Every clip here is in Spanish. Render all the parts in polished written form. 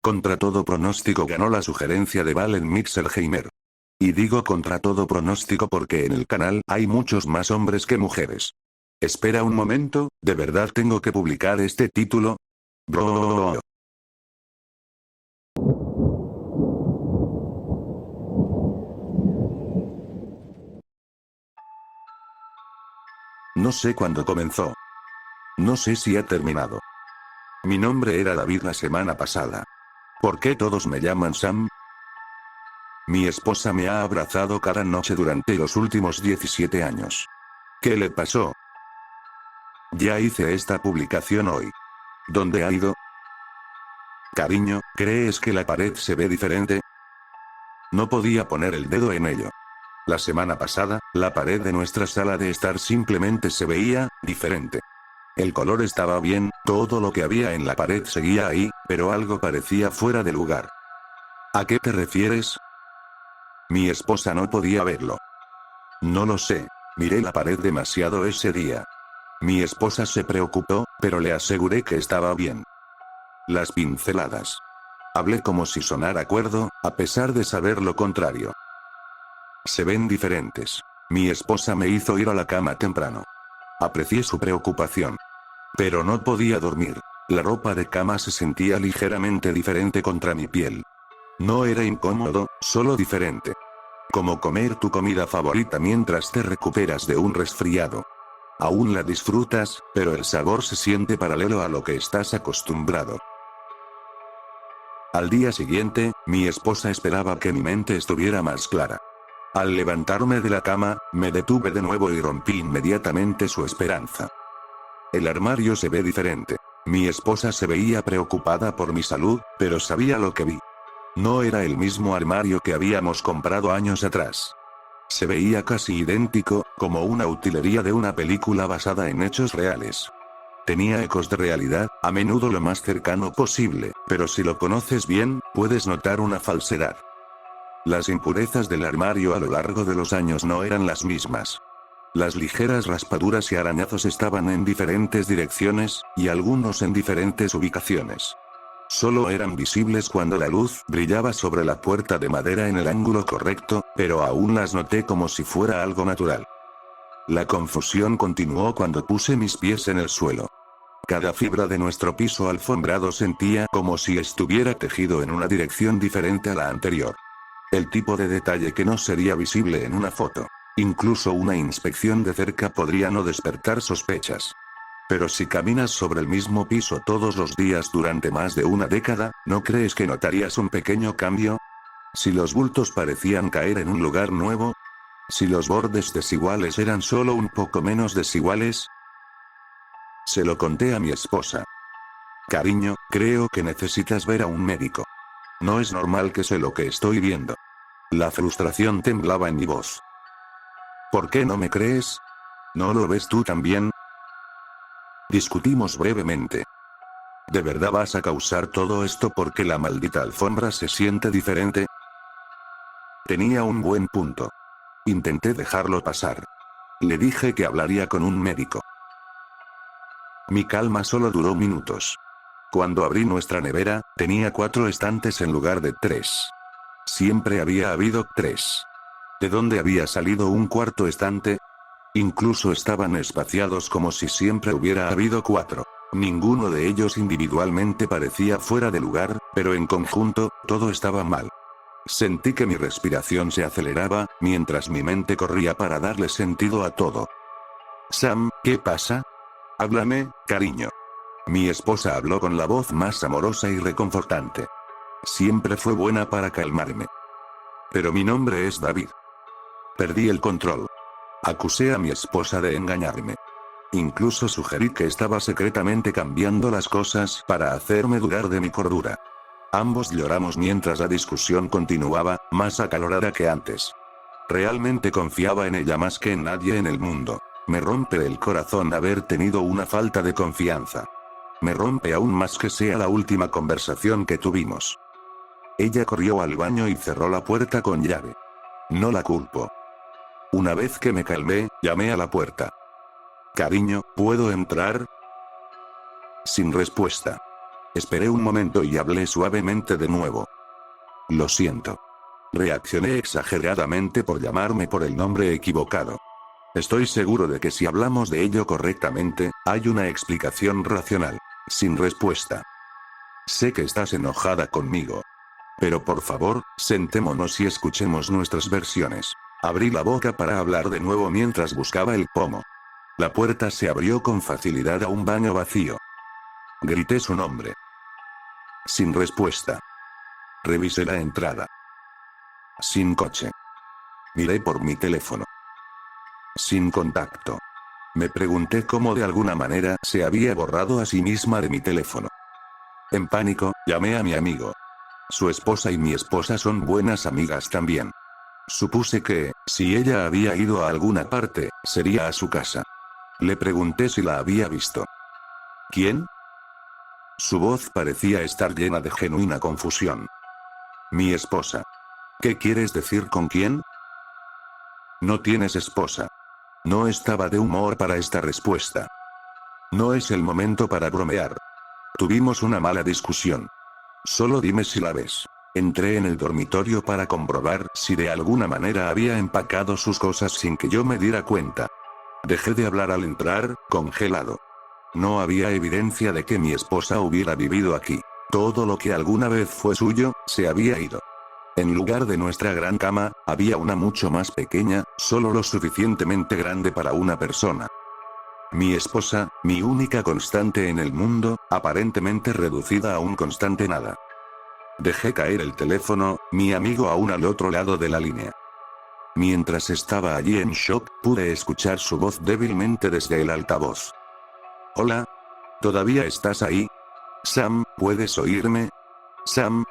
Contra todo pronóstico ganó la sugerencia de Valen Mixelheimer. Y digo contra todo pronóstico porque en el canal hay muchos más hombres que mujeres. Espera un momento, ¿de verdad tengo que publicar este título? Bro. No sé cuándo comenzó. No sé si ha terminado. Mi nombre era David la semana pasada. ¿Por qué todos me llaman Sam? Mi esposa me ha abrazado cada noche durante los últimos 17 años. ¿Qué le pasó? Ya hice esta publicación hoy. ¿Dónde ha ido? Cariño, ¿crees que la pared se ve diferente? No podía poner el dedo en ello. La semana pasada, la pared de nuestra sala de estar simplemente se veía diferente. El color estaba bien, todo lo que había en la pared seguía ahí, pero algo parecía fuera de lugar. ¿A qué te refieres? Mi esposa no podía verlo. No lo sé. Miré la pared demasiado ese día. Mi esposa se preocupó, pero le aseguré que estaba bien. Las pinceladas. Hablé como si sonara cuerdo, a pesar de saber lo contrario. Se ven diferentes. Mi esposa me hizo ir a la cama temprano. Aprecié su preocupación. Pero no podía dormir. La ropa de cama se sentía ligeramente diferente contra mi piel. No era incómodo, solo diferente. Como comer tu comida favorita mientras te recuperas de un resfriado. Aún la disfrutas, pero el sabor se siente paralelo a lo que estás acostumbrado. Al día siguiente, mi esposa esperaba que mi mente estuviera más clara. Al levantarme de la cama, me detuve de nuevo y rompí inmediatamente su esperanza. El armario se ve diferente. Mi esposa se veía preocupada por mi salud, pero sabía lo que vi. No era el mismo armario que habíamos comprado años atrás. Se veía casi idéntico, como una utilería de una película basada en hechos reales. Tenía ecos de realidad, a menudo lo más cercano posible, pero si lo conoces bien, puedes notar una falsedad. Las impurezas del armario a lo largo de los años no eran las mismas. Las ligeras raspaduras y arañazos estaban en diferentes direcciones, y algunos en diferentes ubicaciones. Solo eran visibles cuando la luz brillaba sobre la puerta de madera en el ángulo correcto, pero aún las noté como si fuera algo natural. La confusión continuó cuando puse mis pies en el suelo. Cada fibra de nuestro piso alfombrado sentía como si estuviera tejido en una dirección diferente a la anterior. El tipo de detalle que no sería visible en una foto. Incluso una inspección de cerca podría no despertar sospechas. Pero si caminas sobre el mismo piso todos los días durante más de una década, ¿no crees que notarías un pequeño cambio? Si los bultos parecían caer en un lugar nuevo. Si los bordes desiguales eran solo un poco menos desiguales. Se lo conté a mi esposa. Cariño, creo que necesitas ver a un médico. No es normal que sé lo que estoy viendo. La frustración temblaba en mi voz. ¿Por qué no me crees? ¿No lo ves tú también? Discutimos brevemente. ¿De verdad vas a causar todo esto porque la maldita alfombra se siente diferente? Tenía un buen punto. Intenté dejarlo pasar. Le dije que hablaría con un médico. Mi calma solo duró minutos. Cuando abrí nuestra nevera, tenía 4 estantes en lugar de 3. Siempre había habido 3. ¿De dónde había salido un cuarto estante? Incluso estaban espaciados como si siempre hubiera habido 4. Ninguno de ellos individualmente parecía fuera de lugar, pero en conjunto, todo estaba mal. Sentí que mi respiración se aceleraba, mientras mi mente corría para darle sentido a todo. Sam, ¿qué pasa? Háblame, cariño. Mi esposa habló con la voz más amorosa y reconfortante. Siempre fue buena para calmarme. Pero mi nombre es David. Perdí el control. Acusé a mi esposa de engañarme. Incluso sugerí que estaba secretamente cambiando las cosas para hacerme dudar de mi cordura. Ambos lloramos mientras la discusión continuaba, más acalorada que antes. Realmente confiaba en ella más que en nadie en el mundo. Me rompe el corazón haber tenido una falta de confianza. Me rompe aún más que sea la última conversación que tuvimos. Ella corrió al baño y cerró la puerta con llave. No la culpo. Una vez que me calmé, llamé a la puerta. Cariño, ¿puedo entrar? Sin respuesta. Esperé un momento y hablé suavemente de nuevo. Lo siento. Reaccioné exageradamente por llamarme por el nombre equivocado. Estoy seguro de que si hablamos de ello correctamente, hay una explicación racional. Sin respuesta. Sé que estás enojada conmigo. Pero por favor, sentémonos y escuchemos nuestras versiones. Abrí la boca para hablar de nuevo mientras buscaba el pomo. La puerta se abrió con facilidad a un baño vacío. Grité su nombre. Sin respuesta. Revisé la entrada. Sin coche. Miré por mi teléfono. Sin contacto. Me pregunté cómo de alguna manera se había borrado a sí misma de mi teléfono. En pánico, llamé a mi amigo. Su esposa y mi esposa son buenas amigas también. Supuse que, si ella había ido a alguna parte, sería a su casa. Le pregunté si la había visto. ¿Quién? Su voz parecía estar llena de genuina confusión. Mi esposa. ¿Qué quieres decir con quién? No tienes esposa. No estaba de humor para esta respuesta. No es el momento para bromear. Tuvimos una mala discusión. Solo dime si la ves. Entré en el dormitorio para comprobar si de alguna manera había empacado sus cosas sin que yo me diera cuenta. Dejé de hablar al entrar, congelado. No había evidencia de que mi esposa hubiera vivido aquí. Todo lo que alguna vez fue suyo, se había ido. En lugar de nuestra gran cama, había una mucho más pequeña, solo lo suficientemente grande para una persona. Mi esposa, mi única constante en el mundo, aparentemente reducida a un constante nada. Dejé caer el teléfono, mi amigo aún al otro lado de la línea. Mientras estaba allí en shock, pude escuchar su voz débilmente desde el altavoz. Hola. ¿Todavía estás ahí? Sam, ¿puedes oírme? Sam.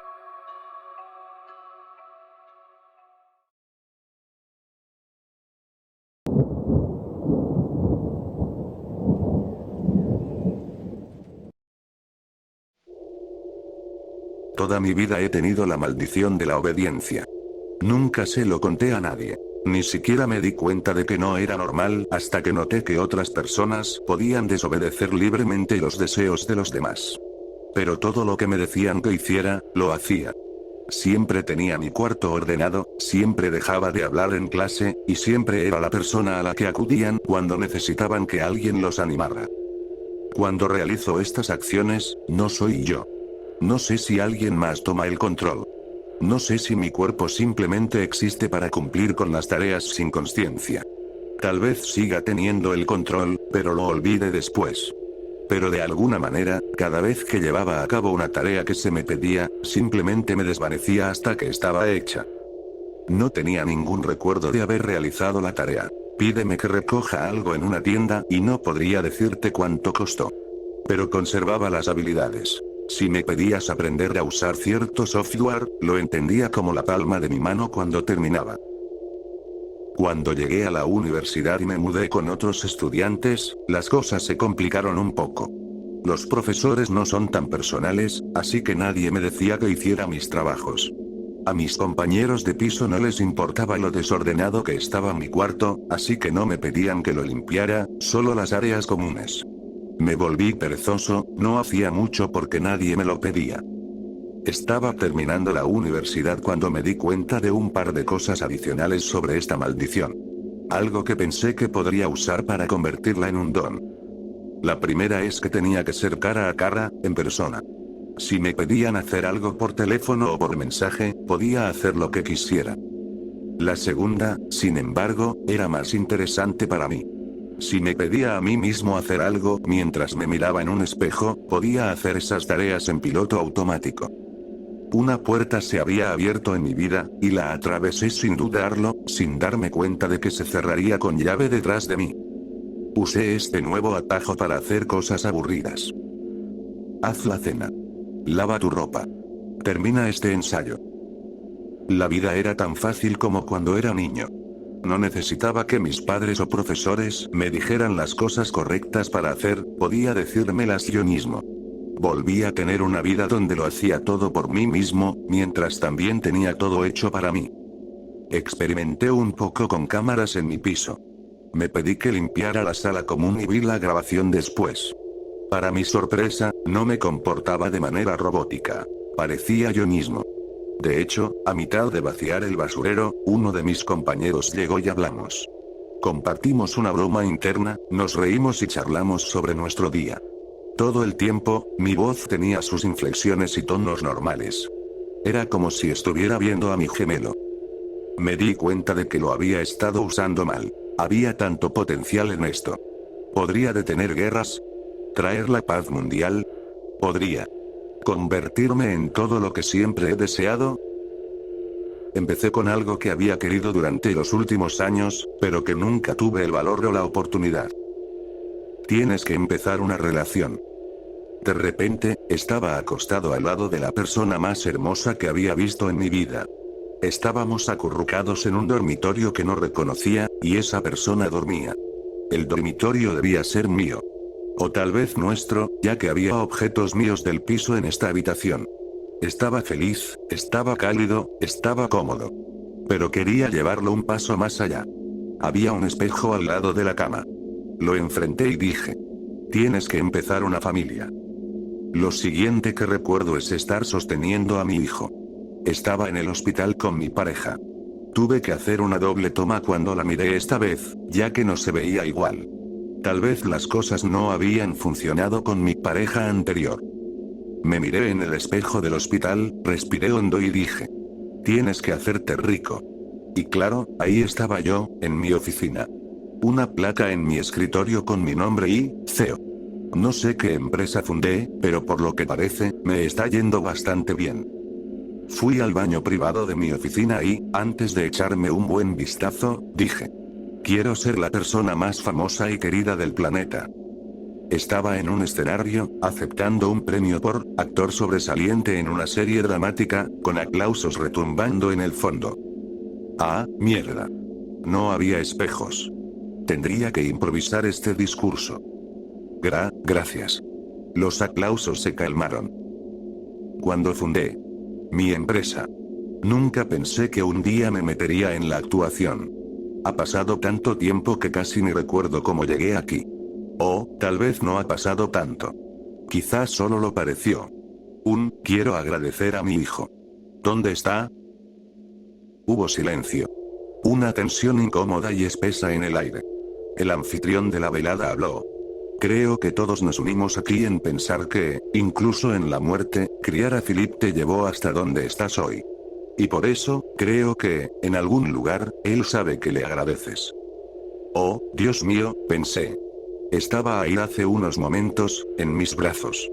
Toda mi vida he tenido la maldición de la obediencia. Nunca se lo conté a nadie. Ni siquiera me di cuenta de que no era normal hasta que noté que otras personas podían desobedecer libremente los deseos de los demás. Pero todo lo que me decían que hiciera, lo hacía. Siempre tenía mi cuarto ordenado, siempre dejaba de hablar en clase, y siempre era la persona a la que acudían cuando necesitaban que alguien los animara. Cuando realizo estas acciones, no soy yo. No sé si alguien más toma el control. No sé si mi cuerpo simplemente existe para cumplir con las tareas sin consciencia. Tal vez siga teniendo el control, pero lo olvide después. Pero de alguna manera, cada vez que llevaba a cabo una tarea que se me pedía, simplemente me desvanecía hasta que estaba hecha. No tenía ningún recuerdo de haber realizado la tarea. Pídeme que recoja algo en una tienda y no podría decirte cuánto costó. Pero conservaba las habilidades. Si me pedías aprender a usar cierto software, lo entendía como la palma de mi mano cuando terminaba. Cuando llegué a la universidad y me mudé con otros estudiantes, las cosas se complicaron un poco. Los profesores no son tan personales, así que nadie me decía que hiciera mis trabajos. A mis compañeros de piso no les importaba lo desordenado que estaba mi cuarto, así que no me pedían que lo limpiara, solo las áreas comunes. Me volví perezoso, no hacía mucho porque nadie me lo pedía. Estaba terminando la universidad cuando me di cuenta de un par de cosas adicionales sobre esta maldición. Algo que pensé que podría usar para convertirla en un don. La primera es que tenía que ser cara a cara, en persona. Si me pedían hacer algo por teléfono o por mensaje, podía hacer lo que quisiera. La segunda, sin embargo, era más interesante para mí. Si me pedía a mí mismo hacer algo mientras me miraba en un espejo, podía hacer esas tareas en piloto automático. Una puerta se había abierto en mi vida, y la atravesé sin dudarlo, sin darme cuenta de que se cerraría con llave detrás de mí. Usé este nuevo atajo para hacer cosas aburridas. Haz la cena. Lava tu ropa. Termina este ensayo. La vida era tan fácil como cuando era niño. No necesitaba que mis padres o profesores me dijeran las cosas correctas para hacer, podía decírmelas yo mismo. Volví a tener una vida donde lo hacía todo por mí mismo, mientras también tenía todo hecho para mí. Experimenté un poco con cámaras en mi piso. Me pedí que limpiara la sala común y vi la grabación después. Para mi sorpresa, no me comportaba de manera robótica. Parecía yo mismo. De hecho, a mitad de vaciar el basurero, uno de mis compañeros llegó y hablamos. Compartimos una broma interna, nos reímos y charlamos sobre nuestro día. Todo el tiempo, mi voz tenía sus inflexiones y tonos normales. Era como si estuviera viendo a mi gemelo. Me di cuenta de que lo había estado usando mal. Había tanto potencial en esto. ¿Podría detener guerras? ¿Traer la paz mundial? ¿Podría convertirme en todo lo que siempre he deseado? Empecé con algo que había querido durante los últimos años, pero que nunca tuve el valor o la oportunidad. Tienes que empezar una relación. De repente, estaba acostado al lado de la persona más hermosa que había visto en mi vida. Estábamos acurrucados en un dormitorio que no reconocía, y esa persona dormía. El dormitorio debía ser mío. O tal vez nuestro, ya que había objetos míos del piso en esta habitación. Estaba feliz, estaba cálido, estaba cómodo. Pero quería llevarlo un paso más allá. Había un espejo al lado de la cama. Lo enfrenté y dije: tienes que empezar una familia. Lo siguiente que recuerdo es estar sosteniendo a mi hijo. Estaba en el hospital con mi pareja. Tuve que hacer una doble toma cuando la miré esta vez, ya que no se veía igual. Tal vez las cosas no habían funcionado con mi pareja anterior. Me miré en el espejo del hospital, respiré hondo y dije: tienes que hacerte rico. Y claro, ahí estaba yo, en mi oficina. Una placa en mi escritorio con mi nombre y CEO. No sé qué empresa fundé, pero por lo que parece, me está yendo bastante bien. Fui al baño privado de mi oficina y, antes de echarme un buen vistazo, dije: quiero ser la persona más famosa y querida del planeta. Estaba en un escenario, aceptando un premio por actor sobresaliente en una serie dramática, con aplausos retumbando en el fondo. Ah, mierda. No había espejos. Tendría que improvisar este discurso. Gracias. Los aplausos se calmaron. Cuando fundé mi empresa, nunca pensé que un día me metería en la actuación. Ha pasado tanto tiempo que casi ni recuerdo cómo llegué aquí. O, tal vez no ha pasado tanto. Quizás solo lo pareció. Quiero agradecer a mi hijo. ¿Dónde está? Hubo silencio. Una tensión incómoda y espesa en el aire. El anfitrión de la velada habló. Creo que todos nos unimos aquí en pensar que, incluso en la muerte, criar a Philip te llevó hasta donde estás hoy. Y por eso, creo que, en algún lugar, él sabe que le agradeces. Oh, Dios mío, pensé. Estaba ahí hace unos momentos, en mis brazos.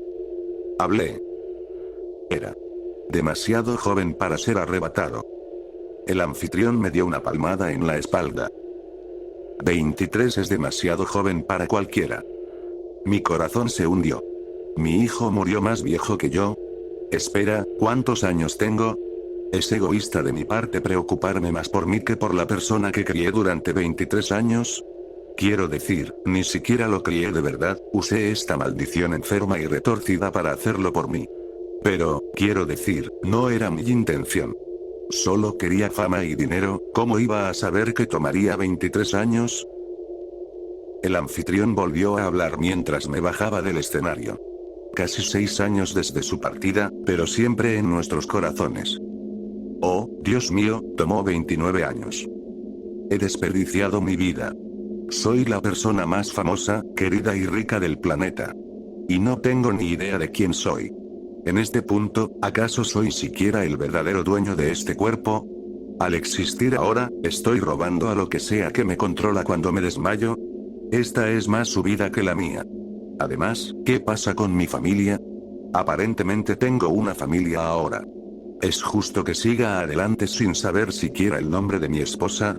Hablé. Era demasiado joven para ser arrebatado. El anfitrión me dio una palmada en la espalda. 23 es demasiado joven para cualquiera. Mi corazón se hundió. Mi hijo murió más viejo que yo. Espera, ¿cuántos años tengo? Es egoísta de mi parte preocuparme más por mí que por la persona que crié durante 23 años. Quiero decir, ni siquiera lo crié de verdad, usé esta maldición enferma y retorcida para hacerlo por mí. Pero, quiero decir, no era mi intención. Solo quería fama y dinero, ¿cómo iba a saber que tomaría 23 años? El anfitrión volvió a hablar mientras me bajaba del escenario. Casi 6 años desde su partida, pero siempre en nuestros corazones. Oh, Dios mío, tomó 29 años. He desperdiciado mi vida. Soy la persona más famosa, querida y rica del planeta. Y no tengo ni idea de quién soy. En este punto, ¿acaso soy siquiera el verdadero dueño de este cuerpo? Al existir ahora, ¿estoy robando a lo que sea que me controla cuando me desmayo? Esta es más su vida que la mía. Además, ¿qué pasa con mi familia? Aparentemente tengo una familia ahora. ¿Es justo que siga adelante sin saber siquiera el nombre de mi esposa?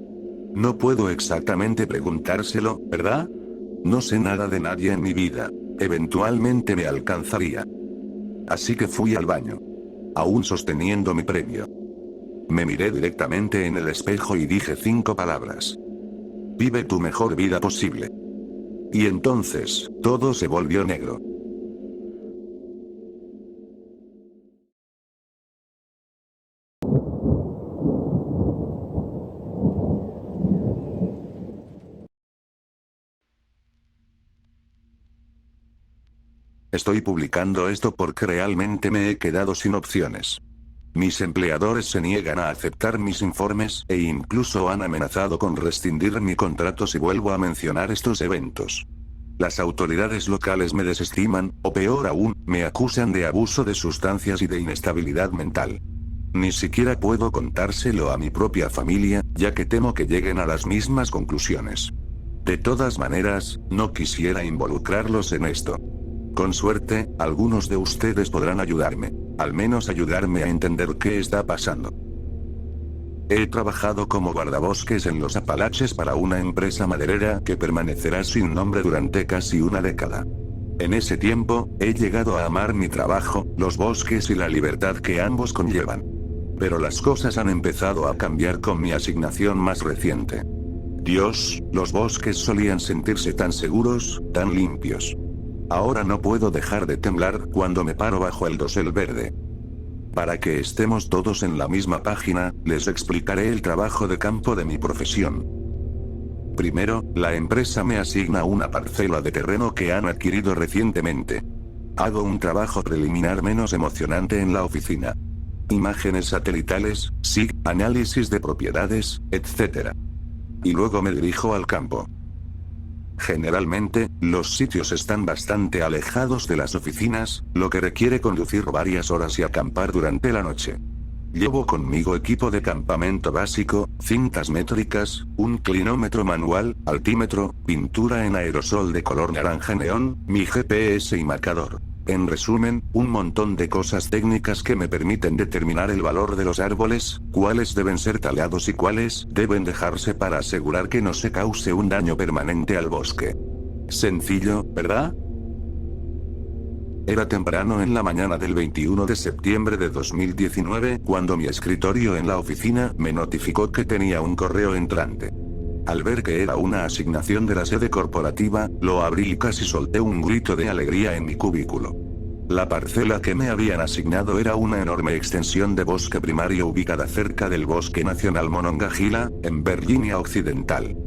No puedo exactamente preguntárselo, ¿verdad? No sé nada de nadie en mi vida. Eventualmente me alcanzaría. Así que fui al baño. Aún sosteniendo mi premio. Me miré directamente en el espejo y dije 5 palabras. Vive tu mejor vida posible. Y entonces, todo se volvió negro. Estoy publicando esto porque realmente me he quedado sin opciones. Mis empleadores se niegan a aceptar mis informes e incluso han amenazado con rescindir mi contrato si vuelvo a mencionar estos eventos. Las autoridades locales me desestiman, o peor aún, me acusan de abuso de sustancias y de inestabilidad mental. Ni siquiera puedo contárselo a mi propia familia, ya que temo que lleguen a las mismas conclusiones. De todas maneras, no quisiera involucrarlos en esto. Con suerte, algunos de ustedes podrán ayudarme. Al menos ayudarme a entender qué está pasando. He trabajado como guardabosques en los Apalaches para una empresa maderera que permanecerá sin nombre durante casi una década. En ese tiempo, he llegado a amar mi trabajo, los bosques y la libertad que ambos conllevan. Pero las cosas han empezado a cambiar con mi asignación más reciente. Dios, los bosques solían sentirse tan seguros, tan limpios. Ahora no puedo dejar de temblar cuando me paro bajo el dosel verde. Para que estemos todos en la misma página, les explicaré el trabajo de campo de mi profesión. Primero, la empresa me asigna una parcela de terreno que han adquirido recientemente. Hago un trabajo preliminar menos emocionante en la oficina. Imágenes satelitales, SIG, análisis de propiedades, etc. Y luego me dirijo al campo. Generalmente, los sitios están bastante alejados de las oficinas, lo que requiere conducir varias horas y acampar durante la noche. Llevo conmigo equipo de campamento básico, cintas métricas, un clinómetro manual, altímetro, pintura en aerosol de color naranja neón, mi GPS y marcador. En resumen, un montón de cosas técnicas que me permiten determinar el valor de los árboles, cuáles deben ser talados y cuáles deben dejarse para asegurar que no se cause un daño permanente al bosque. Sencillo, ¿verdad? Era temprano en la mañana del 21 de septiembre de 2019 cuando mi escritorio en la oficina me notificó que tenía un correo entrante. Al ver que era una asignación de la sede corporativa, lo abrí y casi solté un grito de alegría en mi cubículo. La parcela que me habían asignado era una enorme extensión de bosque primario ubicada cerca del Bosque Nacional Monongahela, en Virginia Occidental.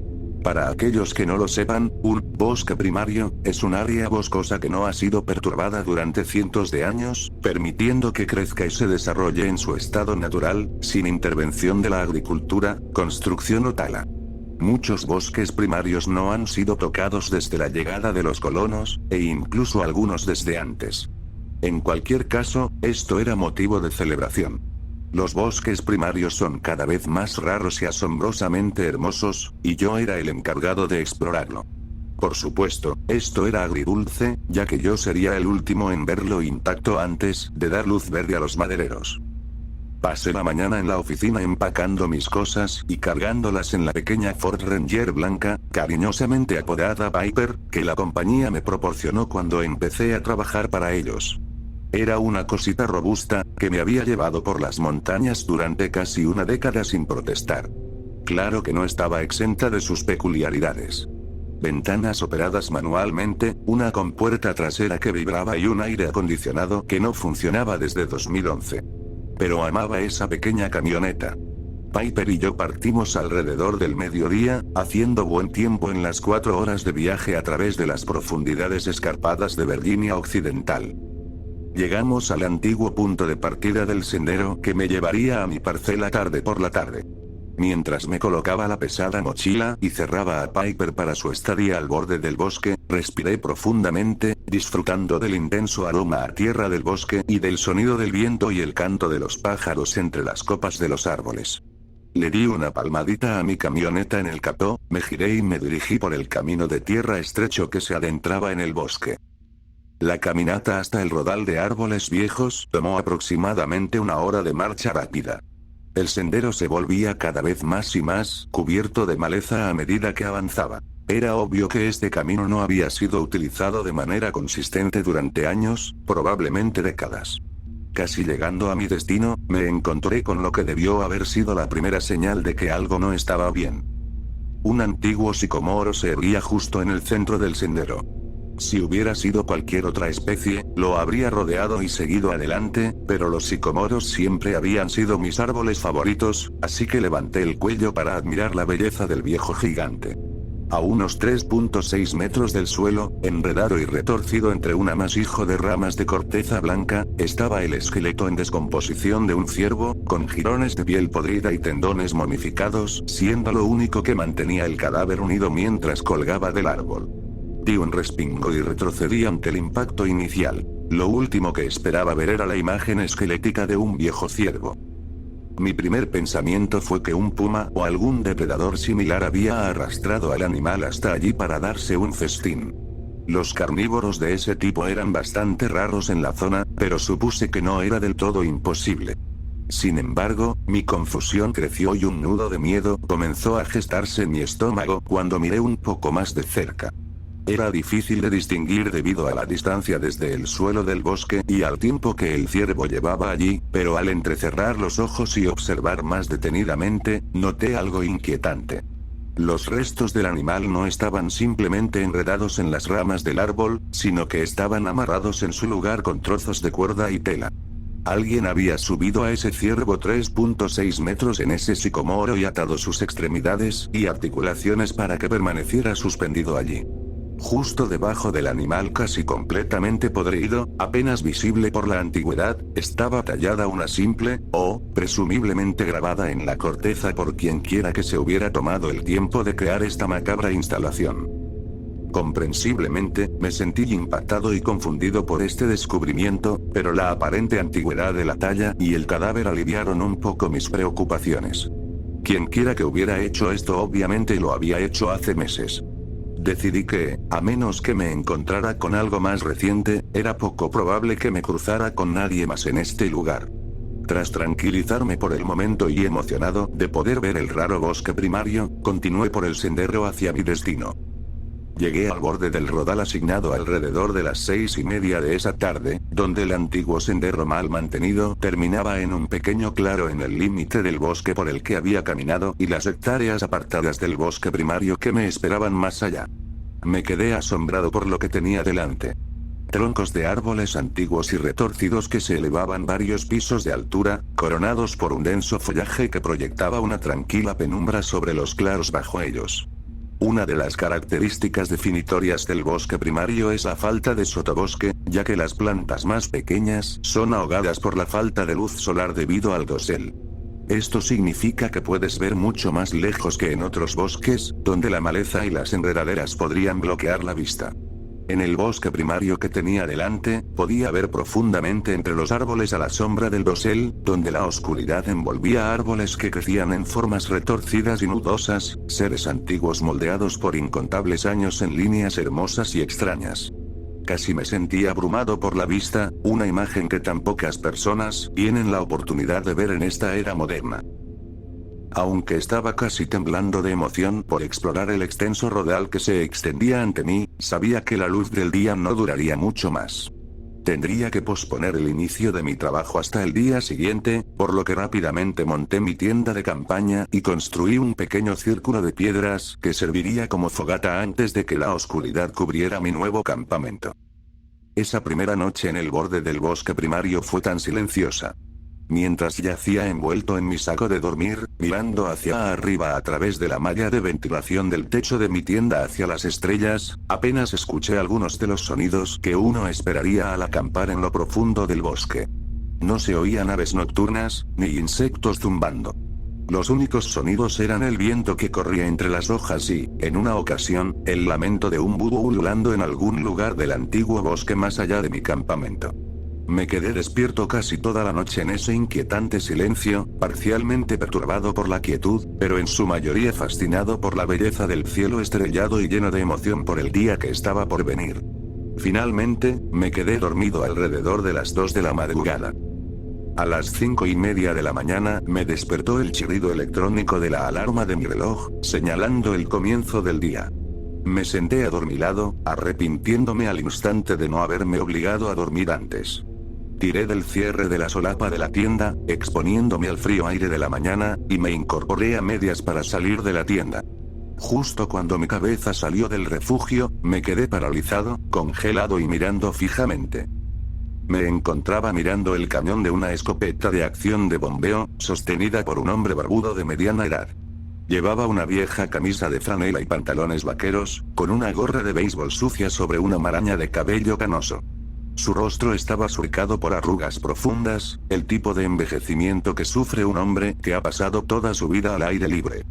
Para aquellos que no lo sepan, un bosque primario es un área boscosa que no ha sido perturbada durante cientos de años, permitiendo que crezca y se desarrolle en su estado natural, sin intervención de la agricultura, construcción o tala. Muchos bosques primarios no han sido tocados desde la llegada de los colonos, e incluso algunos desde antes. En cualquier caso, esto era motivo de celebración. Los bosques primarios son cada vez más raros y asombrosamente hermosos, y yo era el encargado de explorarlo. Por supuesto, esto era agridulce, ya que yo sería el último en verlo intacto antes de dar luz verde a los madereros. Pasé la mañana en la oficina empacando mis cosas y cargándolas en la pequeña Ford Ranger blanca, cariñosamente apodada Piper, que la compañía me proporcionó cuando empecé a trabajar para ellos. Era una cosita robusta, que me había llevado por las montañas durante casi una década sin protestar. Claro que no estaba exenta de sus peculiaridades. Ventanas operadas manualmente, una compuerta trasera que vibraba y un aire acondicionado que no funcionaba desde 2011. Pero amaba esa pequeña camioneta. Piper y yo partimos alrededor del mediodía, haciendo buen tiempo en las 4 horas de viaje a través de las profundidades escarpadas de Virginia Occidental. Llegamos al antiguo punto de partida del sendero que me llevaría a mi parcela tarde por la tarde. Mientras me colocaba la pesada mochila y cerraba a Piper para su estadía al borde del bosque, respiré profundamente, disfrutando del intenso aroma a tierra del bosque y del sonido del viento y el canto de los pájaros entre las copas de los árboles. Le di una palmadita a mi camioneta en el capó, me giré y me dirigí por el camino de tierra estrecho que se adentraba en el bosque. La caminata hasta el rodal de árboles viejos tomó aproximadamente una hora de marcha rápida. El sendero se volvía cada vez más y más cubierto de maleza a medida que avanzaba. Era obvio que este camino no había sido utilizado de manera consistente durante años, probablemente décadas. Casi llegando a mi destino, me encontré con lo que debió haber sido la primera señal de que algo no estaba bien. Un antiguo sicomoro se erguía justo en el centro del sendero. Si hubiera sido cualquier otra especie, lo habría rodeado y seguido adelante, pero los sicomoros siempre habían sido mis árboles favoritos, así que levanté el cuello para admirar la belleza del viejo gigante. A unos 3.6 metros del suelo, enredado y retorcido entre un amasijo de ramas de corteza blanca, estaba el esqueleto en descomposición de un ciervo, con jirones de piel podrida y tendones momificados, siendo lo único que mantenía el cadáver unido mientras colgaba del árbol. Di un respingo y retrocedí ante el impacto inicial. Lo último que esperaba ver era la imagen esquelética de un viejo ciervo. Mi primer pensamiento fue que un puma o algún depredador similar había arrastrado al animal hasta allí para darse un festín. Los carnívoros de ese tipo eran bastante raros en la zona, pero supuse que no era del todo imposible. Sin embargo, mi confusión creció y un nudo de miedo comenzó a gestarse en mi estómago cuando miré un poco más de cerca. Era difícil de distinguir debido a la distancia desde el suelo del bosque y al tiempo que el ciervo llevaba allí, pero al entrecerrar los ojos y observar más detenidamente, noté algo inquietante. Los restos del animal no estaban simplemente enredados en las ramas del árbol, sino que estaban amarrados en su lugar con trozos de cuerda y tela. Alguien había subido a ese ciervo 3.6 metros en ese sicomoro y atado sus extremidades y articulaciones para que permaneciera suspendido allí. Justo debajo del animal casi completamente podrido, apenas visible por la antigüedad, estaba tallada una simple, o, presumiblemente grabada en la corteza por quienquiera que se hubiera tomado el tiempo de crear esta macabra instalación. Comprensiblemente, me sentí impactado y confundido por este descubrimiento, pero la aparente antigüedad de la talla y el cadáver aliviaron un poco mis preocupaciones. Quienquiera que hubiera hecho esto obviamente lo había hecho hace meses. Decidí que, a menos que me encontrara con algo más reciente, era poco probable que me cruzara con nadie más en este lugar. Tras tranquilizarme por el momento y emocionado de poder ver el raro bosque primario, continué por el sendero hacia mi destino. Llegué al borde del rodal asignado alrededor de las 6:30 de esa tarde, donde el antiguo sendero mal mantenido terminaba en un pequeño claro en el límite del bosque por el que había caminado y las hectáreas apartadas del bosque primario que me esperaban más allá. Me quedé asombrado por lo que tenía delante. Troncos de árboles antiguos y retorcidos que se elevaban varios pisos de altura, coronados por un denso follaje que proyectaba una tranquila penumbra sobre los claros bajo ellos. Una de las características definitorias del bosque primario es la falta de sotobosque, ya que las plantas más pequeñas son ahogadas por la falta de luz solar debido al dosel. Esto significa que puedes ver mucho más lejos que en otros bosques, donde la maleza y las enredaderas podrían bloquear la vista. En el bosque primario que tenía delante, podía ver profundamente entre los árboles a la sombra del dosel, donde la oscuridad envolvía árboles que crecían en formas retorcidas y nudosas, seres antiguos moldeados por incontables años en líneas hermosas y extrañas. Casi me sentí abrumado por la vista, una imagen que tan pocas personas tienen la oportunidad de ver en esta era moderna. Aunque estaba casi temblando de emoción por explorar el extenso rodal que se extendía ante mí, sabía que la luz del día no duraría mucho más. Tendría que posponer el inicio de mi trabajo hasta el día siguiente, por lo que rápidamente monté mi tienda de campaña y construí un pequeño círculo de piedras que serviría como fogata antes de que la oscuridad cubriera mi nuevo campamento. Esa primera noche en el borde del bosque primario fue tan silenciosa. Mientras yacía envuelto en mi saco de dormir, mirando hacia arriba a través de la malla de ventilación del techo de mi tienda hacia las estrellas, apenas escuché algunos de los sonidos que uno esperaría al acampar en lo profundo del bosque. No se oían aves nocturnas, ni insectos zumbando. Los únicos sonidos eran el viento que corría entre las hojas y, en una ocasión, el lamento de un búho ululando en algún lugar del antiguo bosque más allá de mi campamento. Me quedé despierto casi toda la noche en ese inquietante silencio, parcialmente perturbado por la quietud, pero en su mayoría fascinado por la belleza del cielo estrellado y lleno de emoción por el día que estaba por venir. Finalmente, me quedé dormido alrededor de las 2 de la madrugada. A las 5:30 de la mañana, me despertó el chirrido electrónico de la alarma de mi reloj, señalando el comienzo del día. Me senté adormilado, arrepintiéndome al instante de no haberme obligado a dormir antes. Tiré del cierre de la solapa de la tienda, exponiéndome al frío aire de la mañana, y me incorporé a medias para salir de la tienda. Justo cuando mi cabeza salió del refugio, me quedé paralizado, congelado y mirando fijamente. Me encontraba mirando el cañón de una escopeta de acción de bombeo, sostenida por un hombre barbudo de mediana edad. Llevaba una vieja camisa de franela y pantalones vaqueros, con una gorra de béisbol sucia sobre una maraña de cabello canoso. Su rostro estaba surcado por arrugas profundas, el tipo de envejecimiento que sufre un hombre que ha pasado toda su vida al aire libre.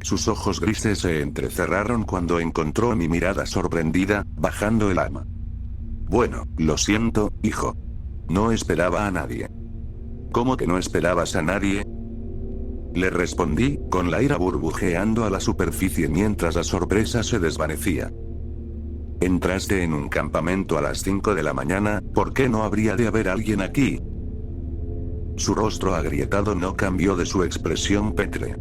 Sus ojos grises se entrecerraron cuando encontró mi mirada sorprendida, bajando el arma. Bueno, lo siento, hijo. No esperaba a nadie. ¿Cómo que no esperabas a nadie? Le respondí, con la ira burbujeando a la superficie mientras la sorpresa se desvanecía. Entraste en un campamento a las 5 de la mañana, ¿por qué no habría de haber alguien aquí? Su rostro agrietado no cambió de su expresión pétrea.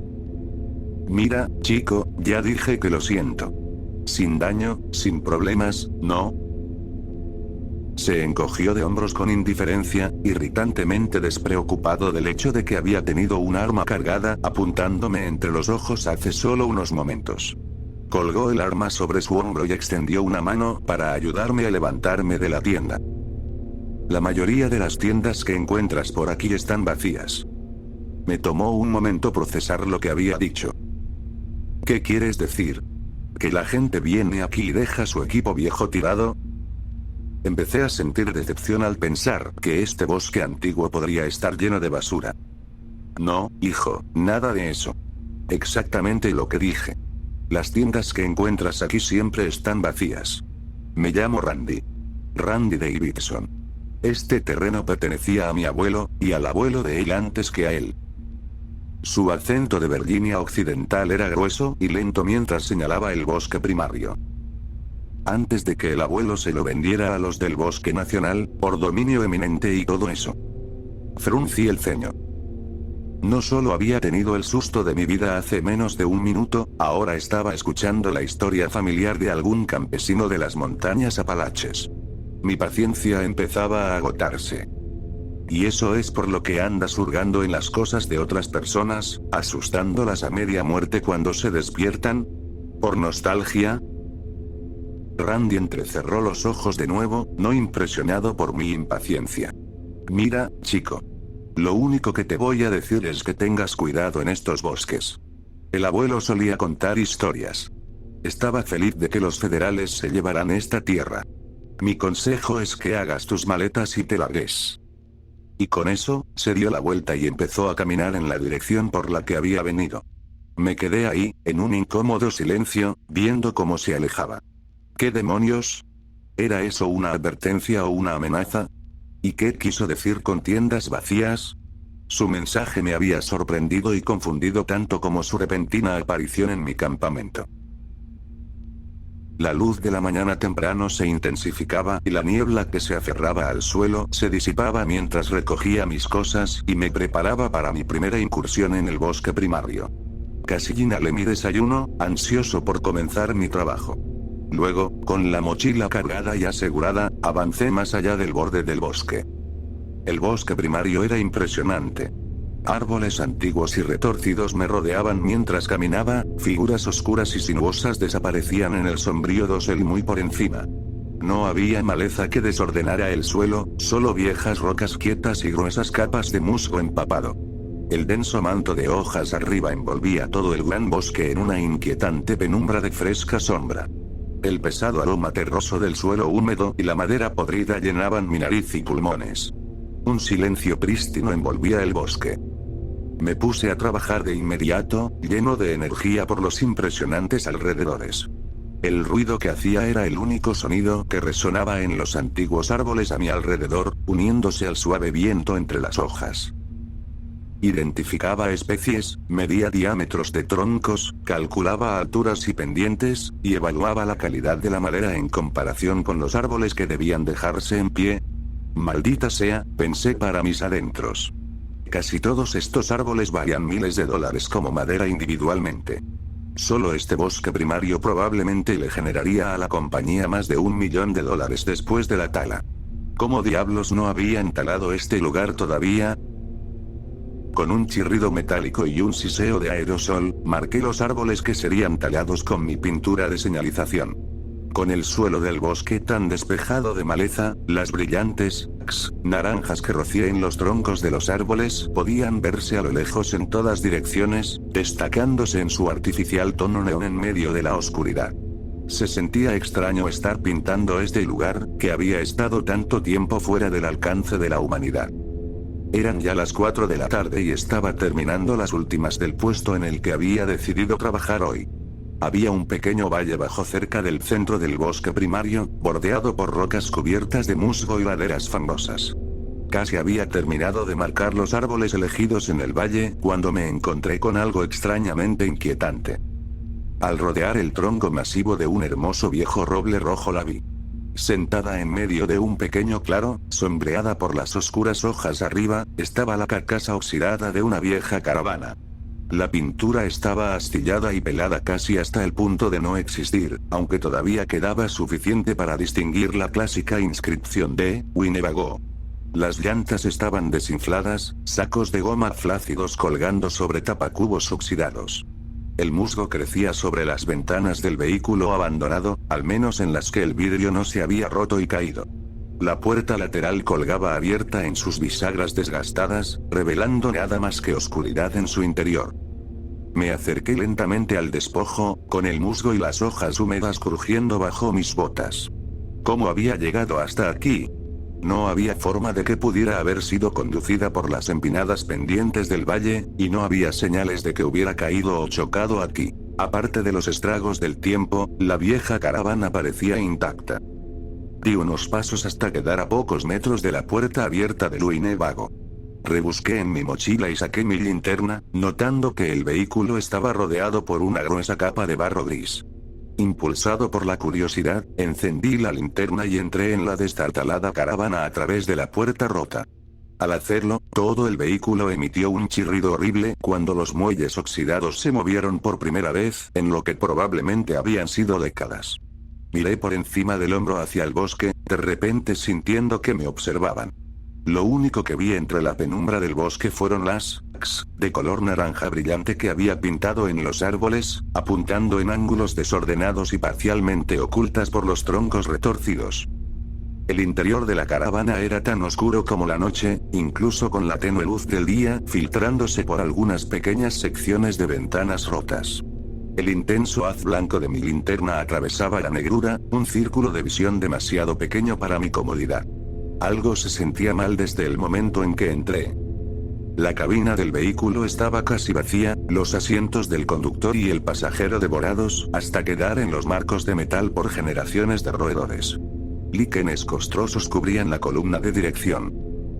Mira, chico, ya dije que lo siento. Sin daño, sin problemas, ¿no? Se encogió de hombros con indiferencia, irritantemente despreocupado del hecho de que había tenido un arma cargada apuntándome entre los ojos hace solo unos momentos. Colgó el arma sobre su hombro y extendió una mano para ayudarme a levantarme de la tienda. La mayoría de las tiendas que encuentras por aquí están vacías. Me tomó un momento procesar lo que había dicho. ¿Qué quieres decir? ¿Que la gente viene aquí y deja su equipo viejo tirado? Empecé a sentir decepción al pensar que este bosque antiguo podría estar lleno de basura. No, hijo, nada de eso. Exactamente lo que dije. Las tiendas que encuentras aquí siempre están vacías. Me llamo Randy. Randy Davidson. Este terreno pertenecía a mi abuelo, y al abuelo de él antes que a él. Su acento de Virginia Occidental era grueso y lento mientras señalaba el bosque primario. Antes de que el abuelo se lo vendiera a los del Bosque Nacional, por dominio eminente y todo eso. Fruncí el ceño. No solo había tenido el susto de mi vida hace menos de un minuto, ahora estaba escuchando la historia familiar de algún campesino de las montañas Apalaches. Mi paciencia empezaba a agotarse. Y eso es por lo que andas hurgando en las cosas de otras personas, asustándolas a media muerte cuando se despiertan. ¿Por nostalgia? Randy entrecerró los ojos de nuevo, no impresionado por mi impaciencia. Mira, chico. Lo único que te voy a decir es que tengas cuidado en estos bosques. El abuelo solía contar historias. Estaba feliz de que los federales se llevaran esta tierra. Mi consejo es que hagas tus maletas y te largues. Y con eso, se dio la vuelta y empezó a caminar en la dirección por la que había venido. Me quedé ahí, en un incómodo silencio, viendo cómo se alejaba. ¿Qué demonios? ¿Era eso una advertencia o una amenaza? ¿Y qué quiso decir con tiendas vacías? Su mensaje me había sorprendido y confundido tanto como su repentina aparición en mi campamento. La luz de la mañana temprano se intensificaba y la niebla que se aferraba al suelo se disipaba mientras recogía mis cosas y me preparaba para mi primera incursión en el bosque primario. Casi inhalé mi desayuno, ansioso por comenzar mi trabajo. Luego, con la mochila cargada y asegurada, avancé más allá del borde del bosque. El bosque primario era impresionante. Árboles antiguos y retorcidos me rodeaban mientras caminaba, figuras oscuras y sinuosas desaparecían en el sombrío dosel muy por encima. No había maleza que desordenara el suelo, solo viejas rocas quietas y gruesas capas de musgo empapado. El denso manto de hojas arriba envolvía todo el gran bosque en una inquietante penumbra de fresca sombra. El pesado aroma terroso del suelo húmedo y la madera podrida llenaban mi nariz y pulmones. Un silencio prístino envolvía el bosque. Me puse a trabajar de inmediato, lleno de energía por los impresionantes alrededores. El ruido que hacía era el único sonido que resonaba en los antiguos árboles a mi alrededor, uniéndose al suave viento entre las hojas. Identificaba especies, medía diámetros de troncos, calculaba alturas y pendientes, y evaluaba la calidad de la madera en comparación con los árboles que debían dejarse en pie. Maldita sea, pensé para mis adentros. Casi todos estos árboles valían miles de dólares como madera individualmente. Solo este bosque primario probablemente le generaría a la compañía más de $1 millón después de la tala. ¿Cómo diablos no había entalado este lugar todavía? Con un chirrido metálico y un siseo de aerosol, marqué los árboles que serían talados con mi pintura de señalización. Con el suelo del bosque tan despejado de maleza, las brillantes naranjas que rocían los troncos de los árboles podían verse a lo lejos en todas direcciones, destacándose en su artificial tono neón en medio de la oscuridad. Se sentía extraño estar pintando este lugar, que había estado tanto tiempo fuera del alcance de la humanidad. Eran ya las 4 de la tarde y estaba terminando las últimas del puesto en el que había decidido trabajar hoy. Había un pequeño valle bajo cerca del centro del bosque primario, bordeado por rocas cubiertas de musgo y laderas fangosas. Casi había terminado de marcar los árboles elegidos en el valle, cuando me encontré con algo extrañamente inquietante. Al rodear el tronco masivo de un hermoso viejo roble rojo la vi. Sentada en medio de un pequeño claro, sombreada por las oscuras hojas arriba, estaba la carcasa oxidada de una vieja caravana. La pintura estaba astillada y pelada casi hasta el punto de no existir, aunque todavía quedaba suficiente para distinguir la clásica inscripción de Winnebago. Las llantas estaban desinfladas, sacos de goma flácidos colgando sobre tapacubos oxidados. El musgo crecía sobre las ventanas del vehículo abandonado, al menos en las que el vidrio no se había roto y caído. La puerta lateral colgaba abierta en sus bisagras desgastadas, revelando nada más que oscuridad en su interior. Me acerqué lentamente al despojo, con el musgo y las hojas húmedas crujiendo bajo mis botas. ¿Cómo había llegado hasta aquí? No había forma de que pudiera haber sido conducida por las empinadas pendientes del valle, y no había señales de que hubiera caído o chocado aquí. Aparte de los estragos del tiempo, la vieja caravana parecía intacta. Di unos pasos hasta quedar a pocos metros de la puerta abierta del Winnebago. Rebusqué en mi mochila y saqué mi linterna, notando que el vehículo estaba rodeado por una gruesa capa de barro gris. Impulsado por la curiosidad, encendí la linterna y entré en la destartalada caravana a través de la puerta rota. Al hacerlo, todo el vehículo emitió un chirrido horrible cuando los muelles oxidados se movieron por primera vez en lo que probablemente habían sido décadas. Miré por encima del hombro hacia el bosque, de repente sintiendo que me observaban. Lo único que vi entre la penumbra del bosque fueron las de color naranja brillante que había pintado en los árboles, apuntando en ángulos desordenados y parcialmente ocultas por los troncos retorcidos. El interior de la caravana era tan oscuro como la noche, incluso con la tenue luz del día filtrándose por algunas pequeñas secciones de ventanas rotas. El intenso haz blanco de mi linterna atravesaba la negrura, un círculo de visión demasiado pequeño para mi comodidad. Algo se sentía mal desde el momento en que entré. La cabina del vehículo estaba casi vacía, los asientos del conductor y el pasajero devorados, hasta quedar en los marcos de metal por generaciones de roedores. Líquenes costrosos cubrían la columna de dirección.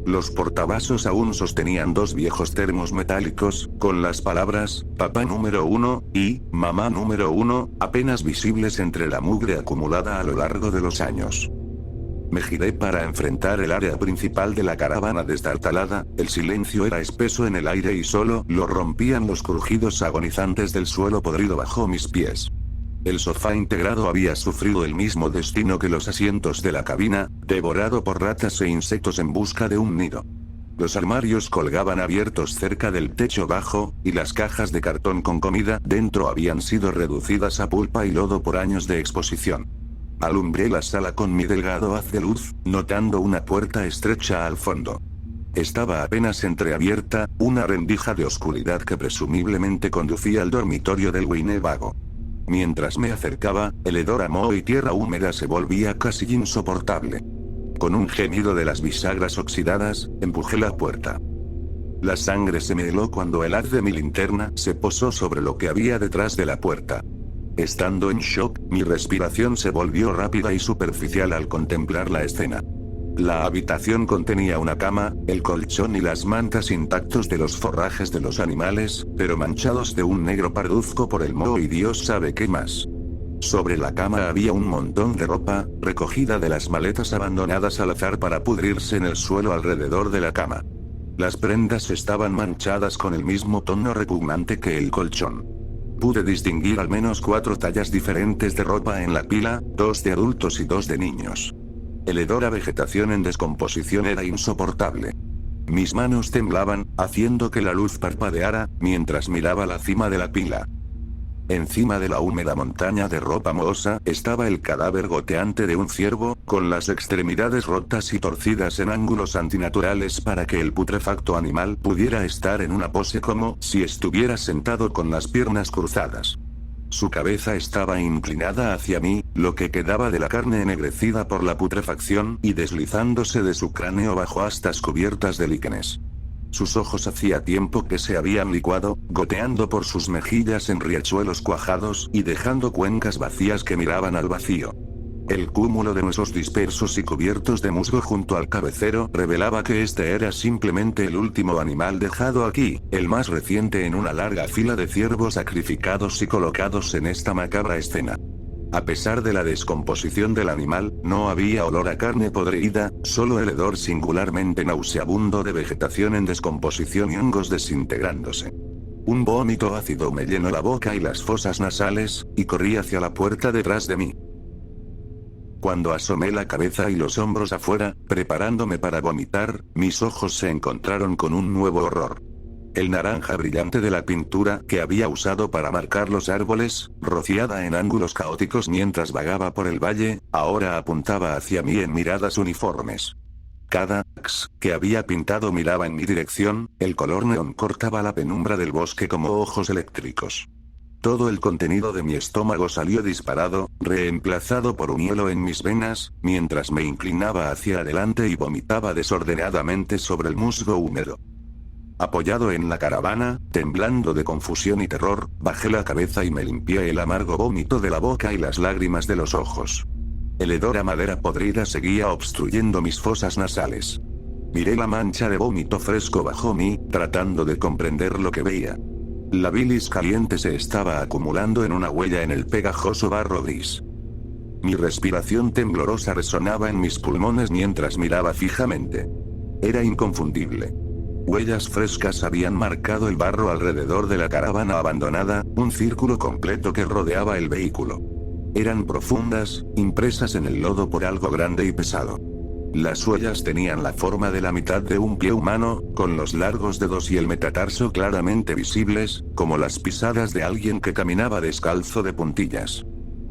Los portavasos aún sostenían 2 viejos termos metálicos, con las palabras, papá número 1, y, mamá número 1, apenas visibles entre la mugre acumulada a lo largo de los años. Me giré para enfrentar el área principal de la caravana destartalada, el silencio era espeso en el aire y solo lo rompían los crujidos agonizantes del suelo podrido bajo mis pies. El sofá integrado había sufrido el mismo destino que los asientos de la cabina, devorado por ratas e insectos en busca de un nido. Los armarios colgaban abiertos cerca del techo bajo, y las cajas de cartón con comida dentro habían sido reducidas a pulpa y lodo por años de exposición. Alumbré la sala con mi delgado haz de luz, notando una puerta estrecha al fondo. Estaba apenas entreabierta, una rendija de oscuridad que presumiblemente conducía al dormitorio del Winnebago. Mientras me acercaba, el hedor a moho y tierra húmeda se volvía casi insoportable. Con un gemido de las bisagras oxidadas, empujé la puerta. La sangre se me heló cuando el haz de mi linterna se posó sobre lo que había detrás de la puerta. Estando en shock, mi respiración se volvió rápida y superficial al contemplar la escena. La habitación contenía una cama, el colchón y las mantas intactos de los forrajes de los animales, pero manchados de un negro parduzco por el moho y Dios sabe qué más. Sobre la cama había un montón de ropa, recogida de las maletas abandonadas al azar para pudrirse en el suelo alrededor de la cama. Las prendas estaban manchadas con el mismo tono repugnante que el colchón. Pude distinguir al menos 4 tallas diferentes de ropa en la pila, 2 de adultos y 2 de niños. El hedor a vegetación en descomposición era insoportable. Mis manos temblaban, haciendo que la luz parpadeara, mientras miraba la cima de la pila. Encima de la húmeda montaña de ropa mohosa estaba el cadáver goteante de un ciervo, con las extremidades rotas y torcidas en ángulos antinaturales para que el putrefacto animal pudiera estar en una pose como si estuviera sentado con las piernas cruzadas. Su cabeza estaba inclinada hacia mí, lo que quedaba de la carne ennegrecida por la putrefacción y deslizándose de su cráneo bajo astas cubiertas de líquenes. Sus ojos hacía tiempo que se habían licuado, goteando por sus mejillas en riachuelos cuajados y dejando cuencas vacías que miraban al vacío. El cúmulo de huesos dispersos y cubiertos de musgo junto al cabecero revelaba que este era simplemente el último animal dejado aquí, el más reciente en una larga fila de ciervos sacrificados y colocados en esta macabra escena. A pesar de la descomposición del animal, no había olor a carne podrida, solo el hedor singularmente nauseabundo de vegetación en descomposición y hongos desintegrándose. Un vómito ácido me llenó la boca y las fosas nasales, y corrí hacia la puerta detrás de mí. Cuando asomé la cabeza y los hombros afuera, preparándome para vomitar, mis ojos se encontraron con un nuevo horror. El naranja brillante de la pintura que había usado para marcar los árboles, rociada en ángulos caóticos mientras vagaba por el valle, ahora apuntaba hacia mí en miradas uniformes. Cada X que había pintado miraba en mi dirección, el color neón cortaba la penumbra del bosque como ojos eléctricos. Todo el contenido de mi estómago salió disparado, reemplazado por un hielo en mis venas, mientras me inclinaba hacia adelante y vomitaba desordenadamente sobre el musgo húmedo. Apoyado en la caravana, temblando de confusión y terror, bajé la cabeza y me limpié el amargo vómito de la boca y las lágrimas de los ojos. El hedor a madera podrida seguía obstruyendo mis fosas nasales. Miré la mancha de vómito fresco bajo mí, tratando de comprender lo que veía. La bilis caliente se estaba acumulando en una huella en el pegajoso barro gris. Mi respiración temblorosa resonaba en mis pulmones mientras miraba fijamente. Era inconfundible. Huellas frescas habían marcado el barro alrededor de la caravana abandonada, un círculo completo que rodeaba el vehículo. Eran profundas, impresas en el lodo por algo grande y pesado. Las huellas tenían la forma de la mitad de un pie humano, con los largos dedos y el metatarso claramente visibles, como las pisadas de alguien que caminaba descalzo de puntillas.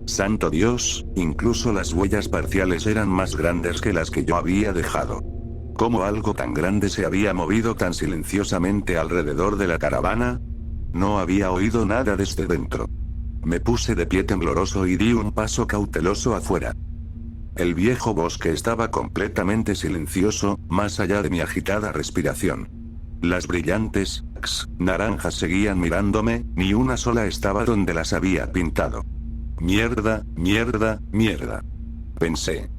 Santo Dios, incluso las huellas parciales eran más grandes que las que yo había dejado. ¿Cómo algo tan grande se había movido tan silenciosamente alrededor de la caravana? No había oído nada desde dentro. Me puse de pie tembloroso y di un paso cauteloso afuera. El viejo bosque estaba completamente silencioso, más allá de mi agitada respiración. Las brillantes naranjas seguían mirándome, ni una sola estaba donde las había pintado. Mierda, mierda, mierda. Pensé.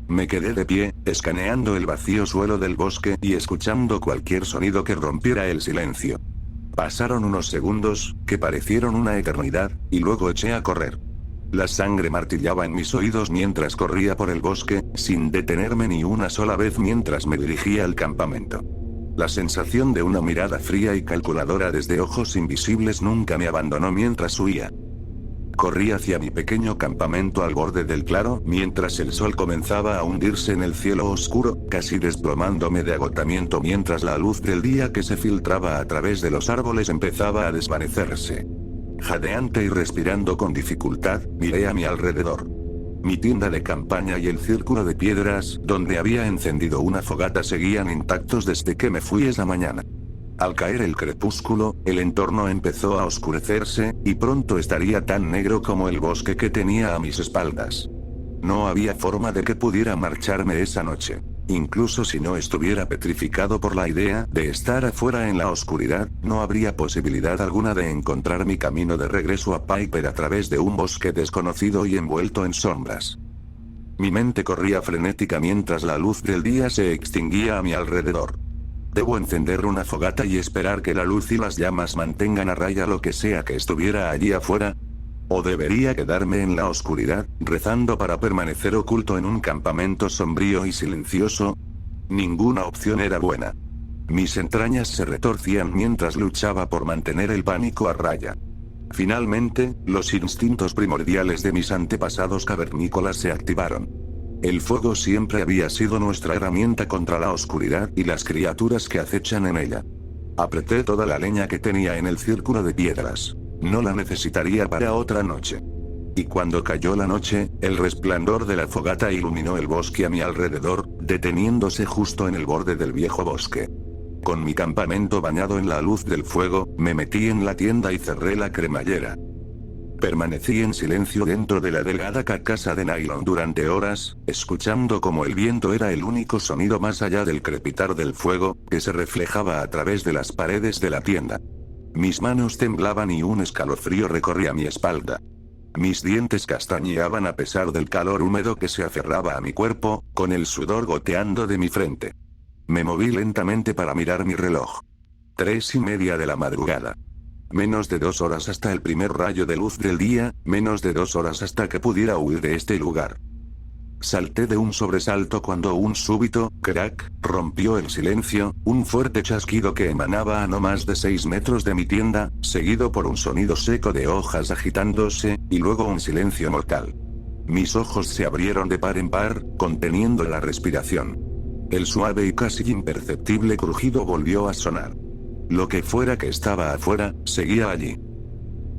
Me quedé de pie, escaneando el vacío suelo del bosque y escuchando cualquier sonido que rompiera el silencio. Pasaron unos segundos, que parecieron una eternidad, y luego eché a correr. La sangre martillaba en mis oídos mientras corría por el bosque, sin detenerme ni una sola vez mientras me dirigía al campamento. La sensación de una mirada fría y calculadora desde ojos invisibles nunca me abandonó mientras huía. Corrí hacia mi pequeño campamento al borde del claro, mientras el sol comenzaba a hundirse en el cielo oscuro, casi desplomándome de agotamiento mientras la luz del día que se filtraba a través de los árboles empezaba a desvanecerse. Jadeante y respirando con dificultad, miré a mi alrededor. Mi tienda de campaña y el círculo de piedras, donde había encendido una fogata, seguían intactos desde que me fui esa mañana. Al caer el crepúsculo, el entorno empezó a oscurecerse, y pronto estaría tan negro como el bosque que tenía a mis espaldas. No había forma de que pudiera marcharme esa noche. Incluso si no estuviera petrificado por la idea de estar afuera en la oscuridad, no habría posibilidad alguna de encontrar mi camino de regreso a Piper a través de un bosque desconocido y envuelto en sombras. Mi mente corría frenética mientras la luz del día se extinguía a mi alrededor. Debo encender una fogata y esperar que la luz y las llamas mantengan a raya lo que sea que estuviera allí afuera. ¿O debería quedarme en la oscuridad, rezando para permanecer oculto en un campamento sombrío y silencioso? Ninguna opción era buena. Mis entrañas se retorcían mientras luchaba por mantener el pánico a raya. Finalmente, los instintos primordiales de mis antepasados cavernícolas se activaron. El fuego siempre había sido nuestra herramienta contra la oscuridad y las criaturas que acechan en ella. Apreté toda la leña que tenía en el círculo de piedras. No la necesitaría para otra noche. Y cuando cayó la noche, el resplandor de la fogata iluminó el bosque a mi alrededor, deteniéndose justo en el borde del viejo bosque. Con mi campamento bañado en la luz del fuego, me metí en la tienda y cerré la cremallera. Permanecí en silencio dentro de la delgada carcasa de nylon durante horas, escuchando como el viento era el único sonido más allá del crepitar del fuego, que se reflejaba a través de las paredes de la tienda. Mis manos temblaban y un escalofrío recorría mi espalda. Mis dientes castañeaban a pesar del calor húmedo que se aferraba a mi cuerpo, con el sudor goteando de mi frente. Me moví lentamente para mirar mi reloj. 3:30 de la madrugada. Menos de 2 horas hasta el primer rayo de luz del día, menos de 2 horas hasta que pudiera huir de este lugar. Salté de un sobresalto cuando un súbito crack rompió el silencio, un fuerte chasquido que emanaba a no más de 6 metros de mi tienda, seguido por un sonido seco de hojas agitándose, y luego un silencio mortal. Mis ojos se abrieron de par en par, conteniendo la respiración. El suave y casi imperceptible crujido volvió a sonar. Lo que fuera que estaba afuera, seguía allí.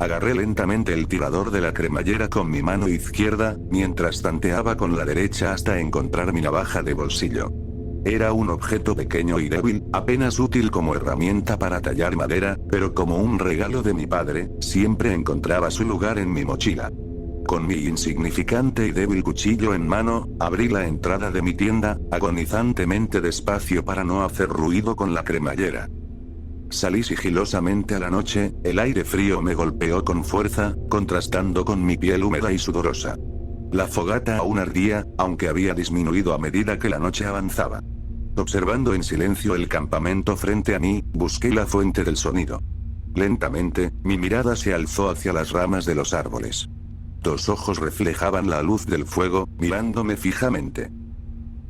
Agarré lentamente el tirador de la cremallera con mi mano izquierda, mientras tanteaba con la derecha hasta encontrar mi navaja de bolsillo. Era un objeto pequeño y débil, apenas útil como herramienta para tallar madera, pero como un regalo de mi padre, siempre encontraba su lugar en mi mochila. Con mi insignificante y débil cuchillo en mano, abrí la entrada de mi tienda, agonizantemente despacio para no hacer ruido con la cremallera. Salí sigilosamente a la noche, el aire frío me golpeó con fuerza, contrastando con mi piel húmeda y sudorosa. La fogata aún ardía, aunque había disminuido a medida que la noche avanzaba. Observando en silencio el campamento frente a mí, busqué la fuente del sonido. Lentamente, mi mirada se alzó hacia las ramas de los árboles. 2 ojos reflejaban la luz del fuego, mirándome fijamente.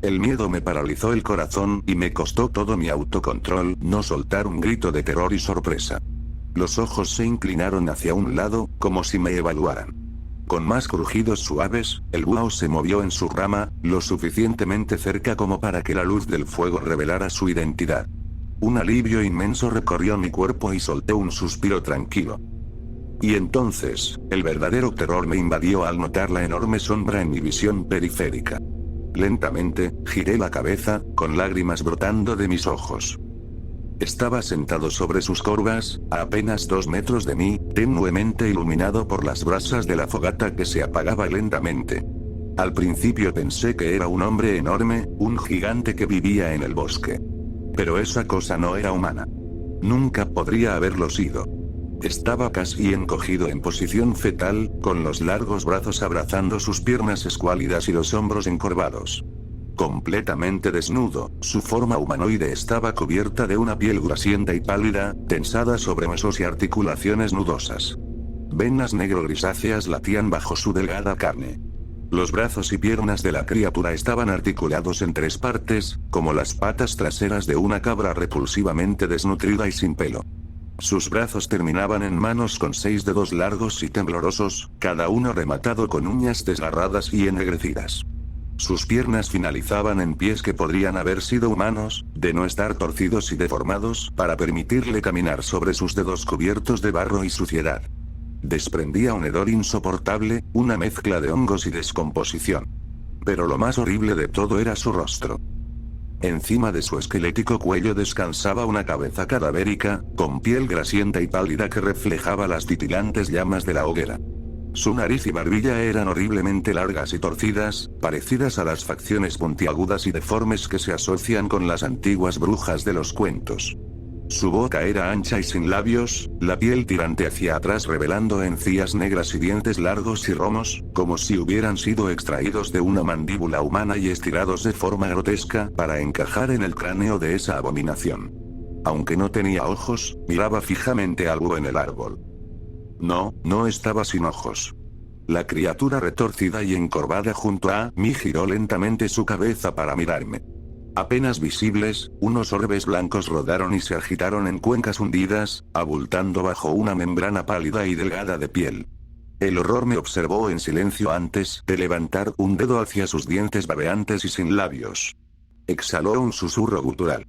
El miedo me paralizó el corazón y me costó todo mi autocontrol no soltar un grito de terror y sorpresa. Los ojos se inclinaron hacia un lado, como si me evaluaran. Con más crujidos suaves, el búho se movió en su rama, lo suficientemente cerca como para que la luz del fuego revelara su identidad. Un alivio inmenso recorrió mi cuerpo y solté un suspiro tranquilo. Y entonces, el verdadero terror me invadió al notar la enorme sombra en mi visión periférica. Lentamente, giré la cabeza, con lágrimas brotando de mis ojos. Estaba sentado sobre sus corvas, a apenas 2 metros de mí, tenuemente iluminado por las brasas de la fogata que se apagaba lentamente. Al principio pensé que era un hombre enorme, un gigante que vivía en el bosque. Pero esa cosa no era humana. Nunca podría haberlo sido. Estaba casi encogido en posición fetal, con los largos brazos abrazando sus piernas escuálidas y los hombros encorvados. Completamente desnudo, su forma humanoide estaba cubierta de una piel grasienta y pálida, tensada sobre huesos y articulaciones nudosas. Venas negro-grisáceas latían bajo su delgada carne. Los brazos y piernas de la criatura estaban articulados en 3 partes, como las patas traseras de una cabra repulsivamente desnutrida y sin pelo. Sus brazos terminaban en manos con 6 dedos largos y temblorosos, cada uno rematado con uñas desgarradas y ennegrecidas. Sus piernas finalizaban en pies que podrían haber sido humanos, de no estar torcidos y deformados, para permitirle caminar sobre sus dedos cubiertos de barro y suciedad. Desprendía un hedor insoportable, una mezcla de hongos y descomposición. Pero lo más horrible de todo era su rostro. Encima de su esquelético cuello descansaba una cabeza cadavérica, con piel grasienta y pálida que reflejaba las titilantes llamas de la hoguera. Su nariz y barbilla eran horriblemente largas y torcidas, parecidas a las facciones puntiagudas y deformes que se asocian con las antiguas brujas de los cuentos. Su boca era ancha y sin labios, la piel tirante hacia atrás revelando encías negras y dientes largos y romos, como si hubieran sido extraídos de una mandíbula humana y estirados de forma grotesca para encajar en el cráneo de esa abominación. Aunque no tenía ojos, miraba fijamente algo en el árbol. No estaba sin ojos. La criatura retorcida y encorvada junto a mí giró lentamente su cabeza para mirarme. Apenas visibles, unos orbes blancos rodaron y se agitaron en cuencas hundidas, abultando bajo una membrana pálida y delgada de piel. El horror me observó en silencio antes de levantar un dedo hacia sus dientes babeantes y sin labios. Exhaló un susurro gutural.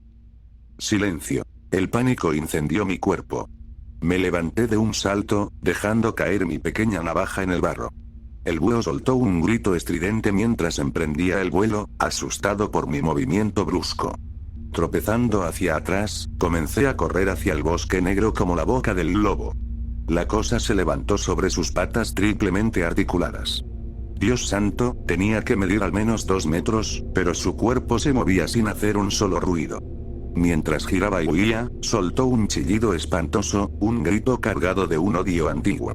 Silencio. El pánico incendió mi cuerpo. Me levanté de un salto, dejando caer mi pequeña navaja en el barro. El búho soltó un grito estridente mientras emprendía el vuelo, asustado por mi movimiento brusco. Tropezando hacia atrás, comencé a correr hacia el bosque negro como la boca del lobo. La cosa se levantó sobre sus patas triplemente articuladas. Dios santo, tenía que medir al menos 2 metros, pero su cuerpo se movía sin hacer un solo ruido. Mientras giraba y huía, soltó un chillido espantoso, un grito cargado de un odio antiguo.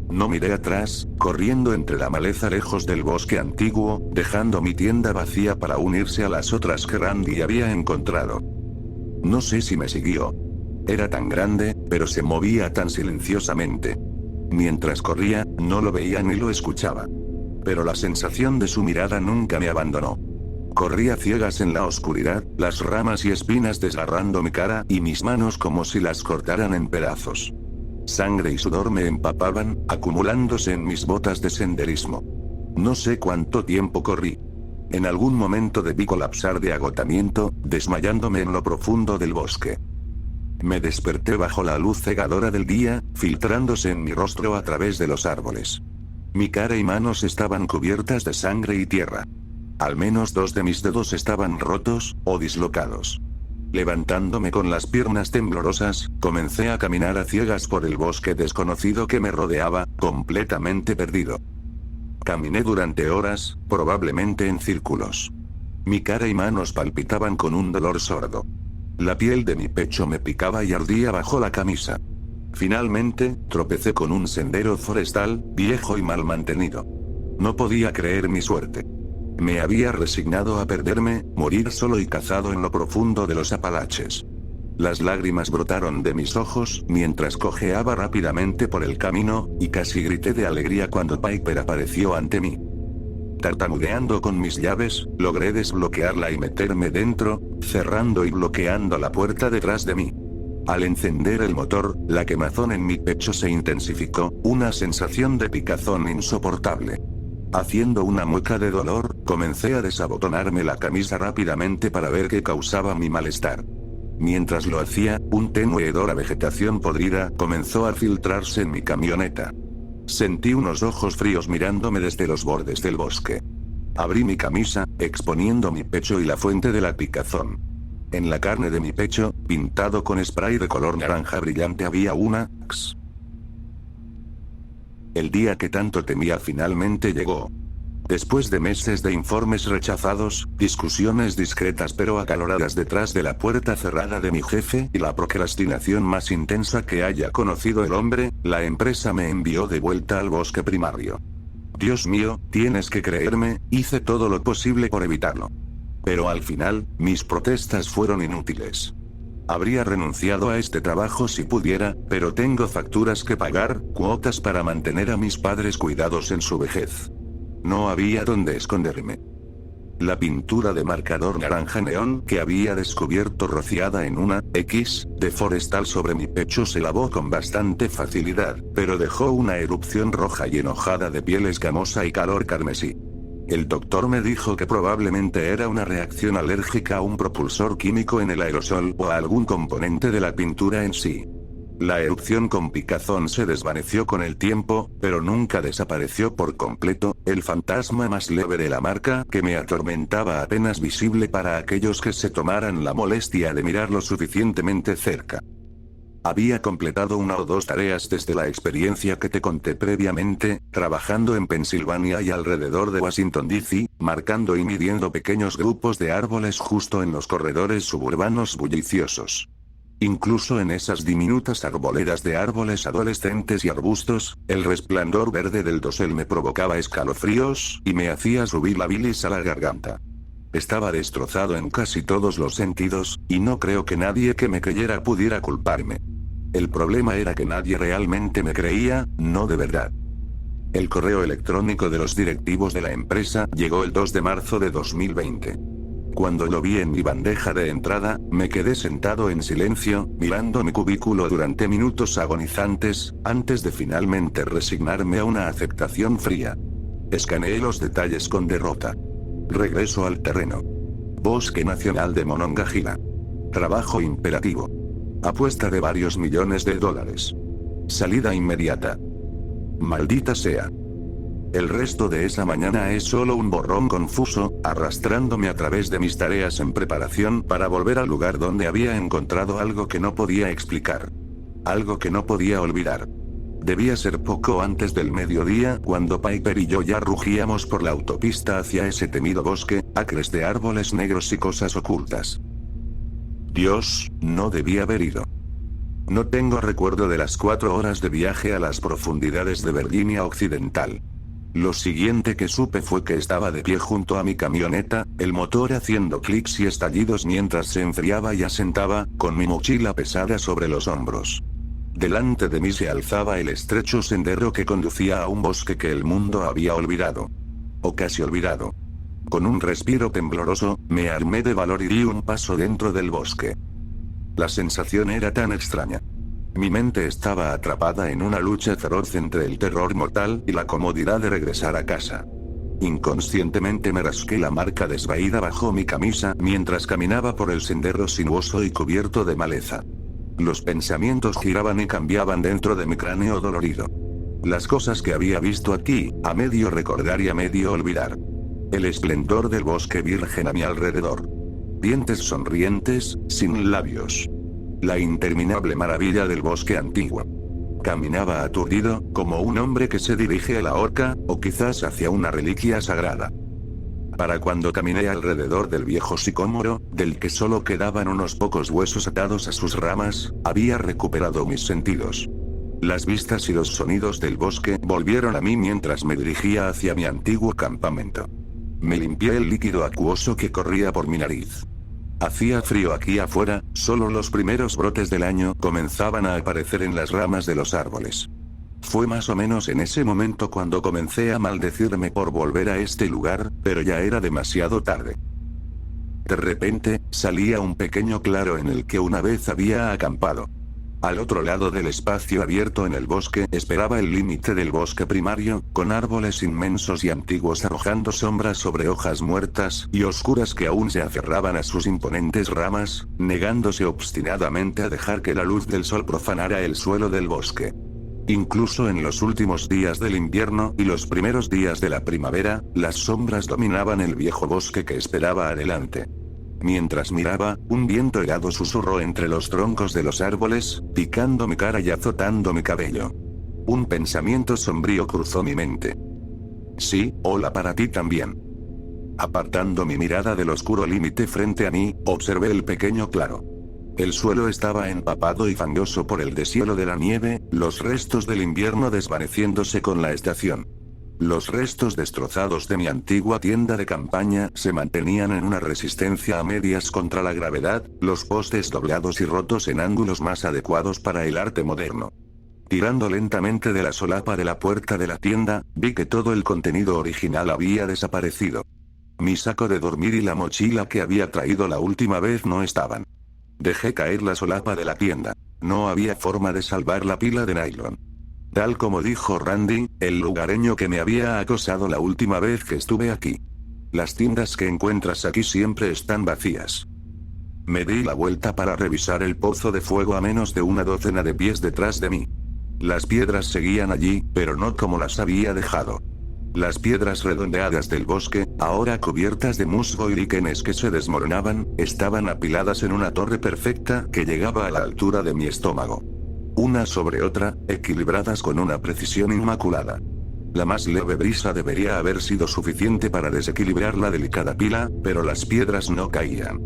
No miré atrás, corriendo entre la maleza lejos del bosque antiguo, dejando mi tienda vacía para unirse a las otras que Randy había encontrado. No sé si me siguió. Era tan grande, pero se movía tan silenciosamente. Mientras corría, no lo veía ni lo escuchaba. Pero la sensación de su mirada nunca me abandonó. Corría ciegas en la oscuridad, las ramas y espinas desgarrando mi cara y mis manos como si las cortaran en pedazos. Sangre y sudor me empapaban, acumulándose en mis botas de senderismo. No sé cuánto tiempo corrí. En algún momento debí colapsar de agotamiento, desmayándome en lo profundo del bosque. Me desperté bajo la luz cegadora del día, filtrándose en mi rostro a través de los árboles. Mi cara y manos estaban cubiertas de sangre y tierra. Al menos 2 de mis dedos estaban rotos, o dislocados. Levantándome con las piernas temblorosas, comencé a caminar a ciegas por el bosque desconocido que me rodeaba, completamente perdido. Caminé durante horas, probablemente en círculos. Mi cara y manos palpitaban con un dolor sordo. La piel de mi pecho me picaba y ardía bajo la camisa. Finalmente, tropecé con un sendero forestal, viejo y mal mantenido. No podía creer mi suerte. Me había resignado a perderme, morir solo y cazado en lo profundo de los Apalaches. Las lágrimas brotaron de mis ojos mientras cojeaba rápidamente por el camino, y casi grité de alegría cuando Piper apareció ante mí. Tartamudeando con mis llaves, logré desbloquearla y meterme dentro, cerrando y bloqueando la puerta detrás de mí. Al encender el motor, la quemazón en mi pecho se intensificó, una sensación de picazón insoportable. Haciendo una mueca de dolor, comencé a desabotonarme la camisa rápidamente para ver qué causaba mi malestar. Mientras lo hacía, un tenue hedor a vegetación podrida comenzó a filtrarse en mi camioneta. Sentí unos ojos fríos mirándome desde los bordes del bosque. Abrí mi camisa, exponiendo mi pecho y la fuente de la picazón. En la carne de mi pecho, pintado con spray de color naranja brillante, había una X. El día que tanto temía finalmente llegó. Después de meses de informes rechazados, discusiones discretas pero acaloradas detrás de la puerta cerrada de mi jefe y la procrastinación más intensa que haya conocido el hombre, la empresa me envió de vuelta al bosque primario. Dios mío, tienes que creerme, hice todo lo posible por evitarlo. Pero al final, mis protestas fueron inútiles. Habría renunciado a este trabajo si pudiera, pero tengo facturas que pagar, cuotas para mantener a mis padres cuidados en su vejez. No había dónde esconderme. La pintura de marcador naranja neón que había descubierto rociada en una X de forestal sobre mi pecho se lavó con bastante facilidad, pero dejó una erupción roja y enojada de piel escamosa y calor carmesí. El doctor me dijo que probablemente era una reacción alérgica a un propulsor químico en el aerosol o a algún componente de la pintura en sí. La erupción con picazón se desvaneció con el tiempo, pero nunca desapareció por completo, el fantasma más leve de la marca que me atormentaba apenas visible para aquellos que se tomaran la molestia de mirarlo suficientemente cerca. Había completado 1 o 2 tareas desde la experiencia que te conté previamente, trabajando en Pensilvania y alrededor de Washington D.C., marcando y midiendo pequeños grupos de árboles justo en los corredores suburbanos bulliciosos. Incluso en esas diminutas arboledas de árboles adolescentes y arbustos, el resplandor verde del dosel me provocaba escalofríos, y me hacía subir la bilis a la garganta. Estaba destrozado en casi todos los sentidos, y no creo que nadie que me creyera pudiera culparme. El problema era que nadie realmente me creía, no de verdad. El correo electrónico de los directivos de la empresa llegó el 2 de marzo de 2020. Cuando lo vi en mi bandeja de entrada, me quedé sentado en silencio, mirando mi cubículo durante minutos agonizantes, antes de finalmente resignarme a una aceptación fría. Escaneé los detalles con derrota. Regreso al terreno. Bosque Nacional de Monongahela. Trabajo imperativo. Apuesta de varios millones de dólares. Salida inmediata. Maldita sea. El resto de esa mañana es solo un borrón confuso, arrastrándome a través de mis tareas en preparación para volver al lugar donde había encontrado algo que no podía explicar. Algo que no podía olvidar. Debía ser poco antes del mediodía cuando Piper y yo ya rugíamos por la autopista hacia ese temido bosque, acres de árboles negros y cosas ocultas. Dios, no debía haber ido. No tengo recuerdo de las 4 horas de viaje a las profundidades de Virginia Occidental. Lo siguiente que supe fue que estaba de pie junto a mi camioneta, el motor haciendo clics y estallidos mientras se enfriaba y asentaba, con mi mochila pesada sobre los hombros. Delante de mí se alzaba el estrecho sendero que conducía a un bosque que el mundo había olvidado. O casi olvidado. Con un respiro tembloroso, me armé de valor y di un paso dentro del bosque. La sensación era tan extraña. Mi mente estaba atrapada en una lucha feroz entre el terror mortal y la comodidad de regresar a casa. Inconscientemente me rasqué la marca desvaída bajo mi camisa mientras caminaba por el sendero sinuoso y cubierto de maleza. Los pensamientos giraban y cambiaban dentro de mi cráneo dolorido. Las cosas que había visto aquí, a medio recordar y a medio olvidar. El esplendor del bosque virgen a mi alrededor. Dientes sonrientes, sin labios. La interminable maravilla del bosque antiguo. Caminaba aturdido, como un hombre que se dirige a la horca, o quizás hacia una reliquia sagrada. Para cuando caminé alrededor del viejo sicómoro, del que solo quedaban unos pocos huesos atados a sus ramas, había recuperado mis sentidos. Las vistas y los sonidos del bosque volvieron a mí mientras me dirigía hacia mi antiguo campamento. Me limpié el líquido acuoso que corría por mi nariz. Hacía frío aquí afuera, solo los primeros brotes del año comenzaban a aparecer en las ramas de los árboles. Fue más o menos en ese momento cuando comencé a maldecirme por volver a este lugar, pero ya era demasiado tarde. De repente, salía un pequeño claro en el que una vez había acampado. Al otro lado del espacio abierto en el bosque esperaba el límite del bosque primario, con árboles inmensos y antiguos arrojando sombras sobre hojas muertas y oscuras que aún se aferraban a sus imponentes ramas, negándose obstinadamente a dejar que la luz del sol profanara el suelo del bosque. Incluso en los últimos días del invierno y los primeros días de la primavera, las sombras dominaban el viejo bosque que esperaba adelante. Mientras miraba, un viento helado susurró entre los troncos de los árboles, picando mi cara y azotando mi cabello. Un pensamiento sombrío cruzó mi mente. Sí, hola para ti también. Apartando mi mirada del oscuro límite frente a mí, observé el pequeño claro. El suelo estaba empapado y fangoso por el deshielo de la nieve, los restos del invierno desvaneciéndose con la estación. Los restos destrozados de mi antigua tienda de campaña se mantenían en una resistencia a medias contra la gravedad, los postes doblados y rotos en ángulos más adecuados para el arte moderno. Tirando lentamente de la solapa de la puerta de la tienda, vi que todo el contenido original había desaparecido. Mi saco de dormir y la mochila que había traído la última vez no estaban. Dejé caer la solapa de la tienda. No había forma de salvar la pila de nylon. Tal como dijo Randy, el lugareño que me había acosado la última vez que estuve aquí. Las tiendas que encuentras aquí siempre están vacías. Me di la vuelta para revisar el pozo de fuego a menos de una docena de pies detrás de mí. Las piedras seguían allí, pero no como las había dejado. Las piedras redondeadas del bosque, ahora cubiertas de musgo y líquenes que se desmoronaban, estaban apiladas en una torre perfecta que llegaba a la altura de mi estómago. Una sobre otra, equilibradas con una precisión inmaculada. La más leve brisa debería haber sido suficiente para desequilibrar la delicada pila, pero las piedras no caían.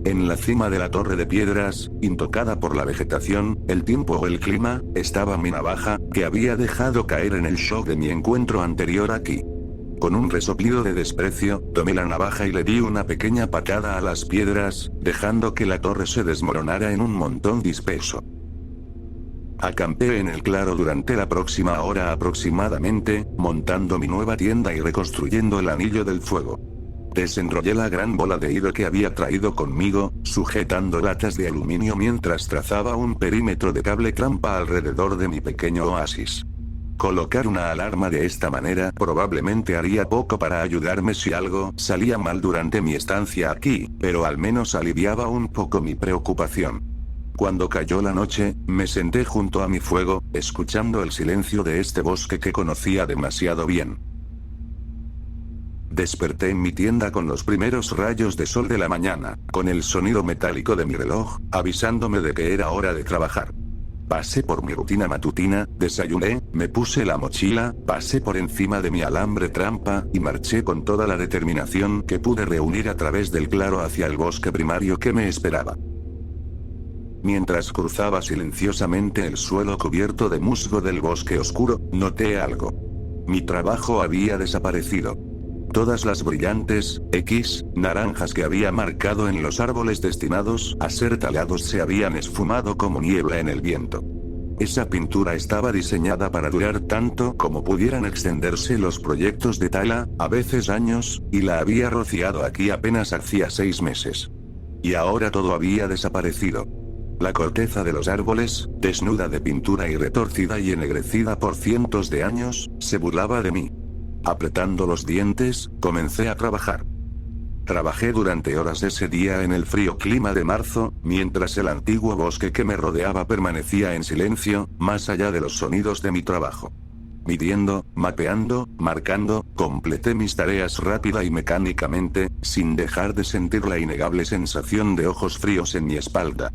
En la cima de la torre de piedras, intocada por la vegetación, el tiempo o el clima, estaba mi navaja, que había dejado caer en el shock de mi encuentro anterior aquí. Con un resoplido de desprecio, tomé la navaja y le di una pequeña patada a las piedras, dejando que la torre se desmoronara en un montón disperso. Acampé en el claro durante la próxima hora aproximadamente, montando mi nueva tienda y reconstruyendo el anillo del fuego. Desenrollé la gran bola de hilo que había traído conmigo, sujetando latas de aluminio mientras trazaba un perímetro de cable trampa alrededor de mi pequeño oasis. Colocar una alarma de esta manera probablemente haría poco para ayudarme si algo salía mal durante mi estancia aquí, pero al menos aliviaba un poco mi preocupación. Cuando cayó la noche, me senté junto a mi fuego, escuchando el silencio de este bosque que conocía demasiado bien. Desperté en mi tienda con los primeros rayos de sol de la mañana, con el sonido metálico de mi reloj, avisándome de que era hora de trabajar. Pasé por mi rutina matutina, desayuné, me puse la mochila, pasé por encima de mi alambre trampa, y marché con toda la determinación que pude reunir a través del claro hacia el bosque primario que me esperaba. Mientras cruzaba silenciosamente el suelo cubierto de musgo del bosque oscuro, noté algo. Mi trabajo había desaparecido. Todas las brillantes naranjas que había marcado en los árboles destinados a ser talados se habían esfumado como niebla en el viento. Esa pintura estaba diseñada para durar tanto como pudieran extenderse los proyectos de tala, a veces años, y la había rociado aquí apenas hacía 6 meses. Y ahora todo había desaparecido. La corteza de los árboles, desnuda de pintura y retorcida y ennegrecida por cientos de años, se burlaba de mí. Apretando los dientes, comencé a trabajar. Trabajé durante horas ese día en el frío clima de marzo, mientras el antiguo bosque que me rodeaba permanecía en silencio, más allá de los sonidos de mi trabajo. Midiendo, mapeando, marcando, completé mis tareas rápida y mecánicamente, sin dejar de sentir la innegable sensación de ojos fríos en mi espalda.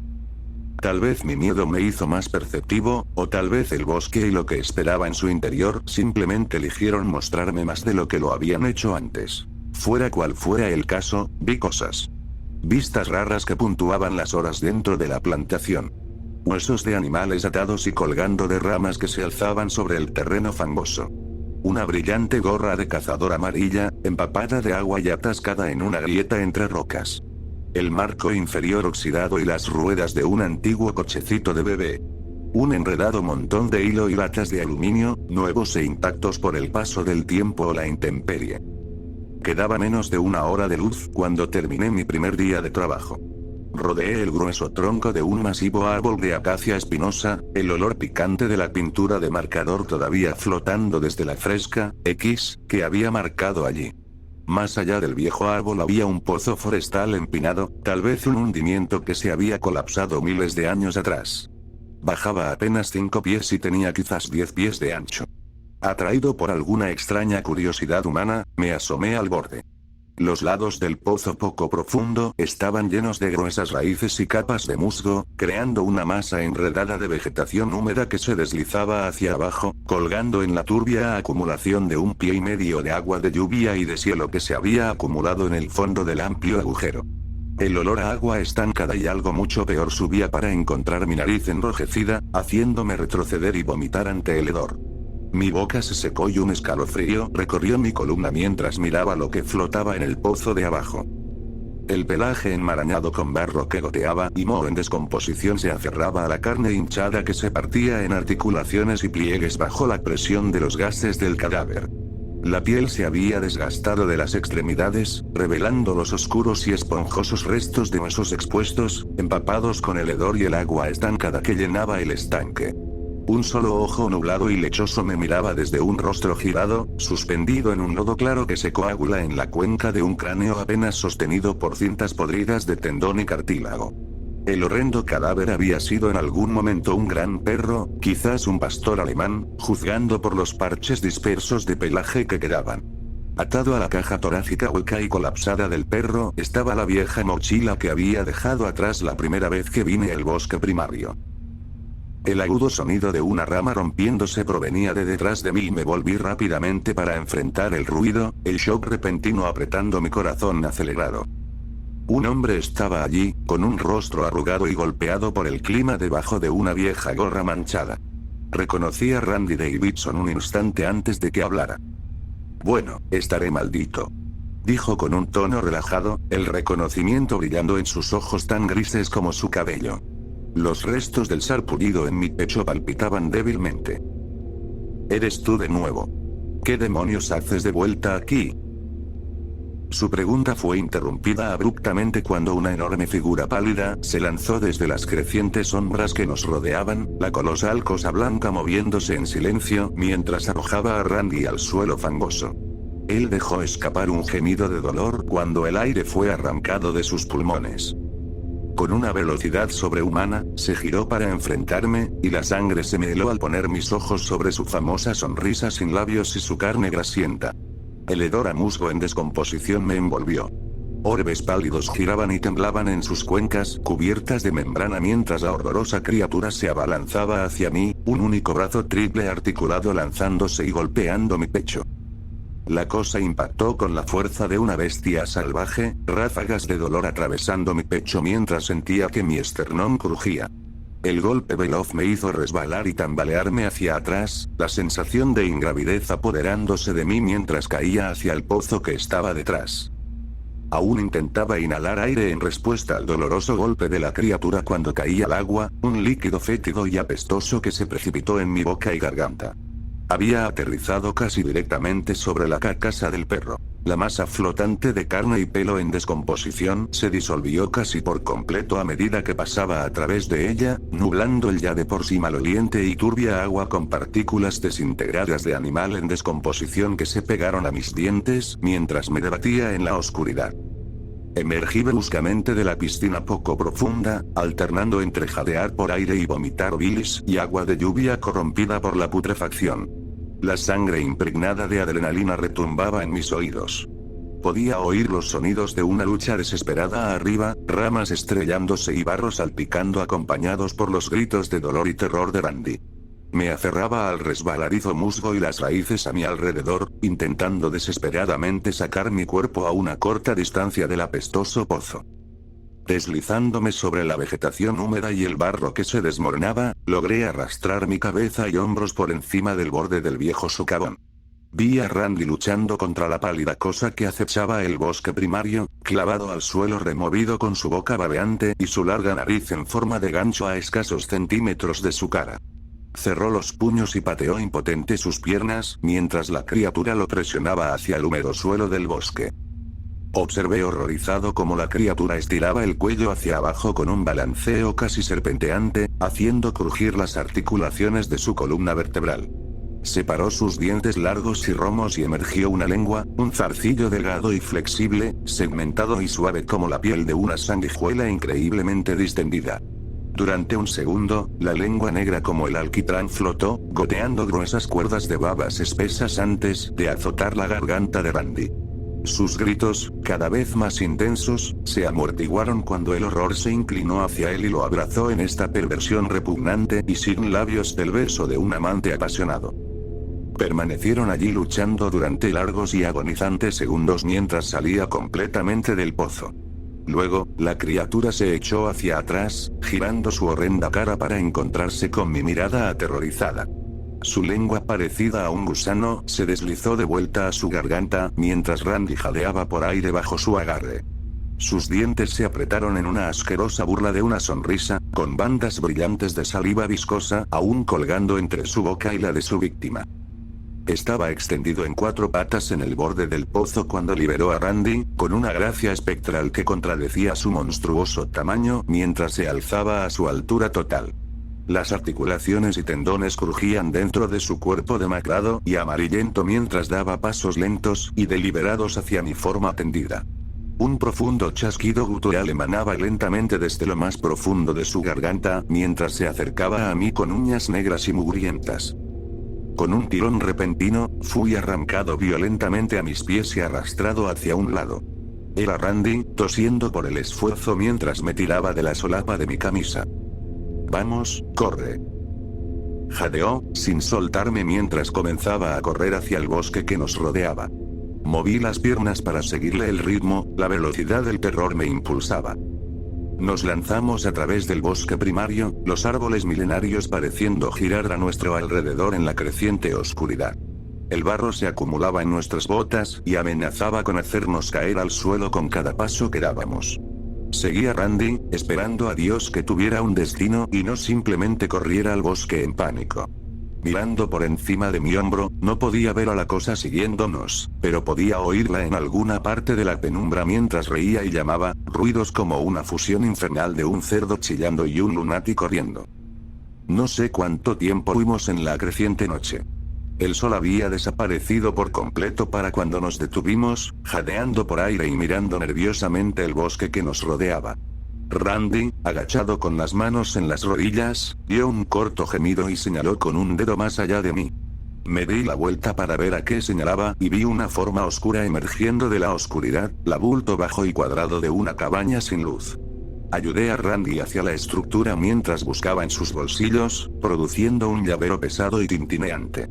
Tal vez mi miedo me hizo más perceptivo, o tal vez el bosque y lo que esperaba en su interior simplemente eligieron mostrarme más de lo que lo habían hecho antes. Fuera cual fuera el caso, vi cosas. Vistas raras que puntuaban las horas dentro de la plantación. Huesos de animales atados y colgando de ramas que se alzaban sobre el terreno fangoso. Una brillante gorra de cazador amarilla, empapada de agua y atascada en una grieta entre rocas. El marco inferior oxidado y las ruedas de un antiguo cochecito de bebé. Un enredado montón de hilo y latas de aluminio, nuevos e intactos por el paso del tiempo o la intemperie. Quedaba menos de 1 hora de luz cuando terminé mi primer día de trabajo. Rodeé el grueso tronco de un masivo árbol de acacia espinosa, el olor picante de la pintura de marcador todavía flotando desde la fresca que había marcado allí. Más allá del viejo árbol había un pozo forestal empinado, tal vez un hundimiento que se había colapsado miles de años atrás. Bajaba apenas 5 pies y tenía quizás 10 pies de ancho. Atraído por alguna extraña curiosidad humana, me asomé al borde. Los lados del pozo poco profundo estaban llenos de gruesas raíces y capas de musgo, creando una masa enredada de vegetación húmeda que se deslizaba hacia abajo, colgando en la turbia acumulación de 1,5 pies de agua de lluvia y de cielo que se había acumulado en el fondo del amplio agujero. El olor a agua estancada y algo mucho peor subía para encontrar mi nariz enrojecida, haciéndome retroceder y vomitar ante el hedor. Mi boca se secó y un escalofrío recorrió mi columna mientras miraba lo que flotaba en el pozo de abajo. El pelaje enmarañado con barro que goteaba y moho en descomposición se aferraba a la carne hinchada que se partía en articulaciones y pliegues bajo la presión de los gases del cadáver. La piel se había desgastado de las extremidades, revelando los oscuros y esponjosos restos de huesos expuestos, empapados con el hedor y el agua estancada que llenaba el estanque. Un solo ojo nublado y lechoso me miraba desde un rostro girado, suspendido en un lodo claro que se coagula en la cuenca de un cráneo apenas sostenido por cintas podridas de tendón y cartílago. El horrendo cadáver había sido en algún momento un gran perro, quizás un pastor alemán, juzgando por los parches dispersos de pelaje que quedaban. Atado a la caja torácica hueca y colapsada del perro estaba la vieja mochila que había dejado atrás la primera vez que vine al bosque primario. El agudo sonido de una rama rompiéndose provenía de detrás de mí y me volví rápidamente para enfrentar el ruido, el shock repentino apretando mi corazón acelerado. Un hombre estaba allí, con un rostro arrugado y golpeado por el clima debajo de una vieja gorra manchada. Reconocí a Randy Davidson un instante antes de que hablara. «Bueno, estaré maldito», dijo con un tono relajado, el reconocimiento brillando en sus ojos tan grises como su cabello. Los restos del sarpullido en mi pecho palpitaban débilmente. «¿Eres tú de nuevo? ¿Qué demonios haces de vuelta aquí?» Su pregunta fue interrumpida abruptamente cuando una enorme figura pálida se lanzó desde las crecientes sombras que nos rodeaban, la colosal cosa blanca moviéndose en silencio mientras arrojaba a Randy al suelo fangoso. Él dejó escapar un gemido de dolor cuando el aire fue arrancado de sus pulmones. Con una velocidad sobrehumana, se giró para enfrentarme, y la sangre se me heló al poner mis ojos sobre su famosa sonrisa sin labios y su carne grasienta. El hedor a musgo en descomposición me envolvió. Orbes pálidos giraban y temblaban en sus cuencas cubiertas de membrana mientras la horrorosa criatura se abalanzaba hacia mí, un único brazo triple articulado lanzándose y golpeando mi pecho. La cosa impactó con la fuerza de una bestia salvaje, ráfagas de dolor atravesando mi pecho mientras sentía que mi esternón crujía. El golpe veloz me hizo resbalar y tambalearme hacia atrás, la sensación de ingravidez apoderándose de mí mientras caía hacia el pozo que estaba detrás. Aún intentaba inhalar aire en respuesta al doloroso golpe de la criatura cuando caí al agua, un líquido fétido y apestoso que se precipitó en mi boca y garganta. Había aterrizado casi directamente sobre la carcasa del perro. La masa flotante de carne y pelo en descomposición se disolvió casi por completo a medida que pasaba a través de ella, nublando el ya de por sí maloliente y turbia agua con partículas desintegradas de animal en descomposición que se pegaron a mis dientes mientras me debatía en la oscuridad. Emergí bruscamente de la piscina poco profunda, alternando entre jadear por aire y vomitar bilis y agua de lluvia corrompida por la putrefacción. La sangre impregnada de adrenalina retumbaba en mis oídos. Podía oír los sonidos de una lucha desesperada arriba, ramas estrellándose y barro salpicando acompañados por los gritos de dolor y terror de Randy. Me aferraba al resbaladizo musgo y las raíces a mi alrededor, intentando desesperadamente sacar mi cuerpo a una corta distancia del apestoso pozo. Deslizándome sobre la vegetación húmeda y el barro que se desmoronaba, logré arrastrar mi cabeza y hombros por encima del borde del viejo socavón. Vi a Randy luchando contra la pálida cosa que acechaba el bosque primario, clavado al suelo removido con su boca babeante y su larga nariz en forma de gancho a escasos centímetros de su cara. Cerró los puños y pateó impotente sus piernas mientras la criatura lo presionaba hacia el húmedo suelo del bosque. Observé horrorizado cómo la criatura estiraba el cuello hacia abajo con un balanceo casi serpenteante, haciendo crujir las articulaciones de su columna vertebral. Separó sus dientes largos y romos y emergió una lengua, un zarcillo delgado y flexible, segmentado y suave como la piel de una sanguijuela increíblemente distendida. Durante un segundo, la lengua negra como el alquitrán flotó, goteando gruesas cuerdas de babas espesas antes de azotar la garganta de Randy. Sus gritos, cada vez más intensos, se amortiguaron cuando el horror se inclinó hacia él y lo abrazó en esta perversión repugnante y sin labios del beso de un amante apasionado. Permanecieron allí luchando durante largos y agonizantes segundos mientras salía completamente del pozo. Luego, la criatura se echó hacia atrás, girando su horrenda cara para encontrarse con mi mirada aterrorizada. Su lengua parecida a un gusano se deslizó de vuelta a su garganta mientras Randy jadeaba por aire bajo su agarre. Sus dientes se apretaron en una asquerosa burla de una sonrisa, con bandas brillantes de saliva viscosa aún colgando entre su boca y la de su víctima. Estaba extendido en cuatro patas en el borde del pozo cuando liberó a Randy, con una gracia espectral que contradecía su monstruoso tamaño mientras se alzaba a su altura total. Las articulaciones y tendones crujían dentro de su cuerpo demacrado y amarillento mientras daba pasos lentos y deliberados hacia mi forma tendida. Un profundo chasquido gutural emanaba lentamente desde lo más profundo de su garganta mientras se acercaba a mí con uñas negras y mugrientas. Con un tirón repentino, fui arrancado violentamente a mis pies y arrastrado hacia un lado. Era Randy, tosiendo por el esfuerzo mientras me tiraba de la solapa de mi camisa. «Vamos, corre», jadeó, sin soltarme mientras comenzaba a correr hacia el bosque que nos rodeaba. Moví las piernas para seguirle el ritmo, la velocidad del terror me impulsaba. Nos lanzamos a través del bosque primario, los árboles milenarios pareciendo girar a nuestro alrededor en la creciente oscuridad. El barro se acumulaba en nuestras botas y amenazaba con hacernos caer al suelo con cada paso que dábamos. Seguí a Randy, esperando a Dios que tuviera un destino y no simplemente corriera al bosque en pánico. Mirando por encima de mi hombro, no podía ver a la cosa siguiéndonos, pero podía oírla en alguna parte de la penumbra mientras reía y llamaba, ruidos como una fusión infernal de un cerdo chillando y un lunático riendo. No sé cuánto tiempo fuimos en la creciente noche. El sol había desaparecido por completo para cuando nos detuvimos, jadeando por aire y mirando nerviosamente el bosque que nos rodeaba. Randy, agachado con las manos en las rodillas, dio un corto gemido y señaló con un dedo más allá de mí. Me di la vuelta para ver a qué señalaba y vi una forma oscura emergiendo de la oscuridad, la bulto bajo y cuadrado de una cabaña sin luz. Ayudé a Randy hacia la estructura mientras buscaba en sus bolsillos, produciendo un llavero pesado y tintineante.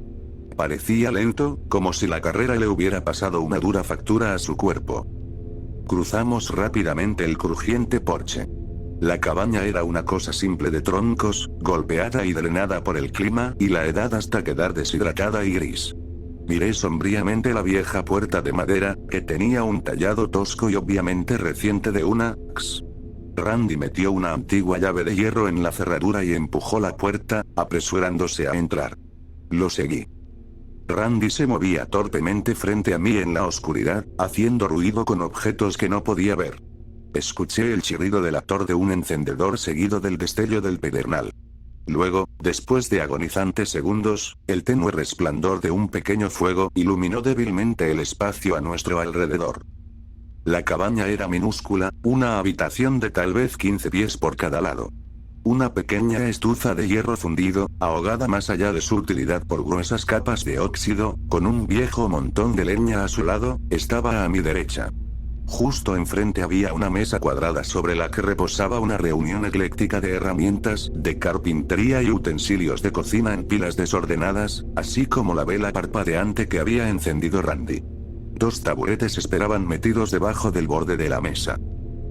Parecía lento, como si la carrera le hubiera pasado una dura factura a su cuerpo. Cruzamos rápidamente el crujiente porche. La cabaña era una cosa simple de troncos, golpeada y drenada por el clima y la edad hasta quedar deshidratada y gris. Miré sombríamente la vieja puerta de madera, que tenía un tallado tosco y obviamente reciente de una X. Randy metió una antigua llave de hierro en la cerradura y empujó la puerta, apresurándose a entrar. Lo seguí. Randy se movía torpemente frente a mí en la oscuridad, haciendo ruido con objetos que no podía ver. Escuché el chirrido del actor de un encendedor seguido del destello del pedernal. Luego, después de agonizantes segundos, el tenue resplandor de un pequeño fuego iluminó débilmente el espacio a nuestro alrededor. La cabaña era minúscula, una habitación de tal vez 15 pies por cada lado. Una pequeña estufa de hierro fundido, ahogada más allá de su utilidad por gruesas capas de óxido, con un viejo montón de leña a su lado, estaba a mi derecha. Justo enfrente había una mesa cuadrada sobre la que reposaba una reunión ecléctica de herramientas, de carpintería y utensilios de cocina en pilas desordenadas, así como la vela parpadeante que había encendido Randy. 2 taburetes esperaban metidos debajo del borde de la mesa.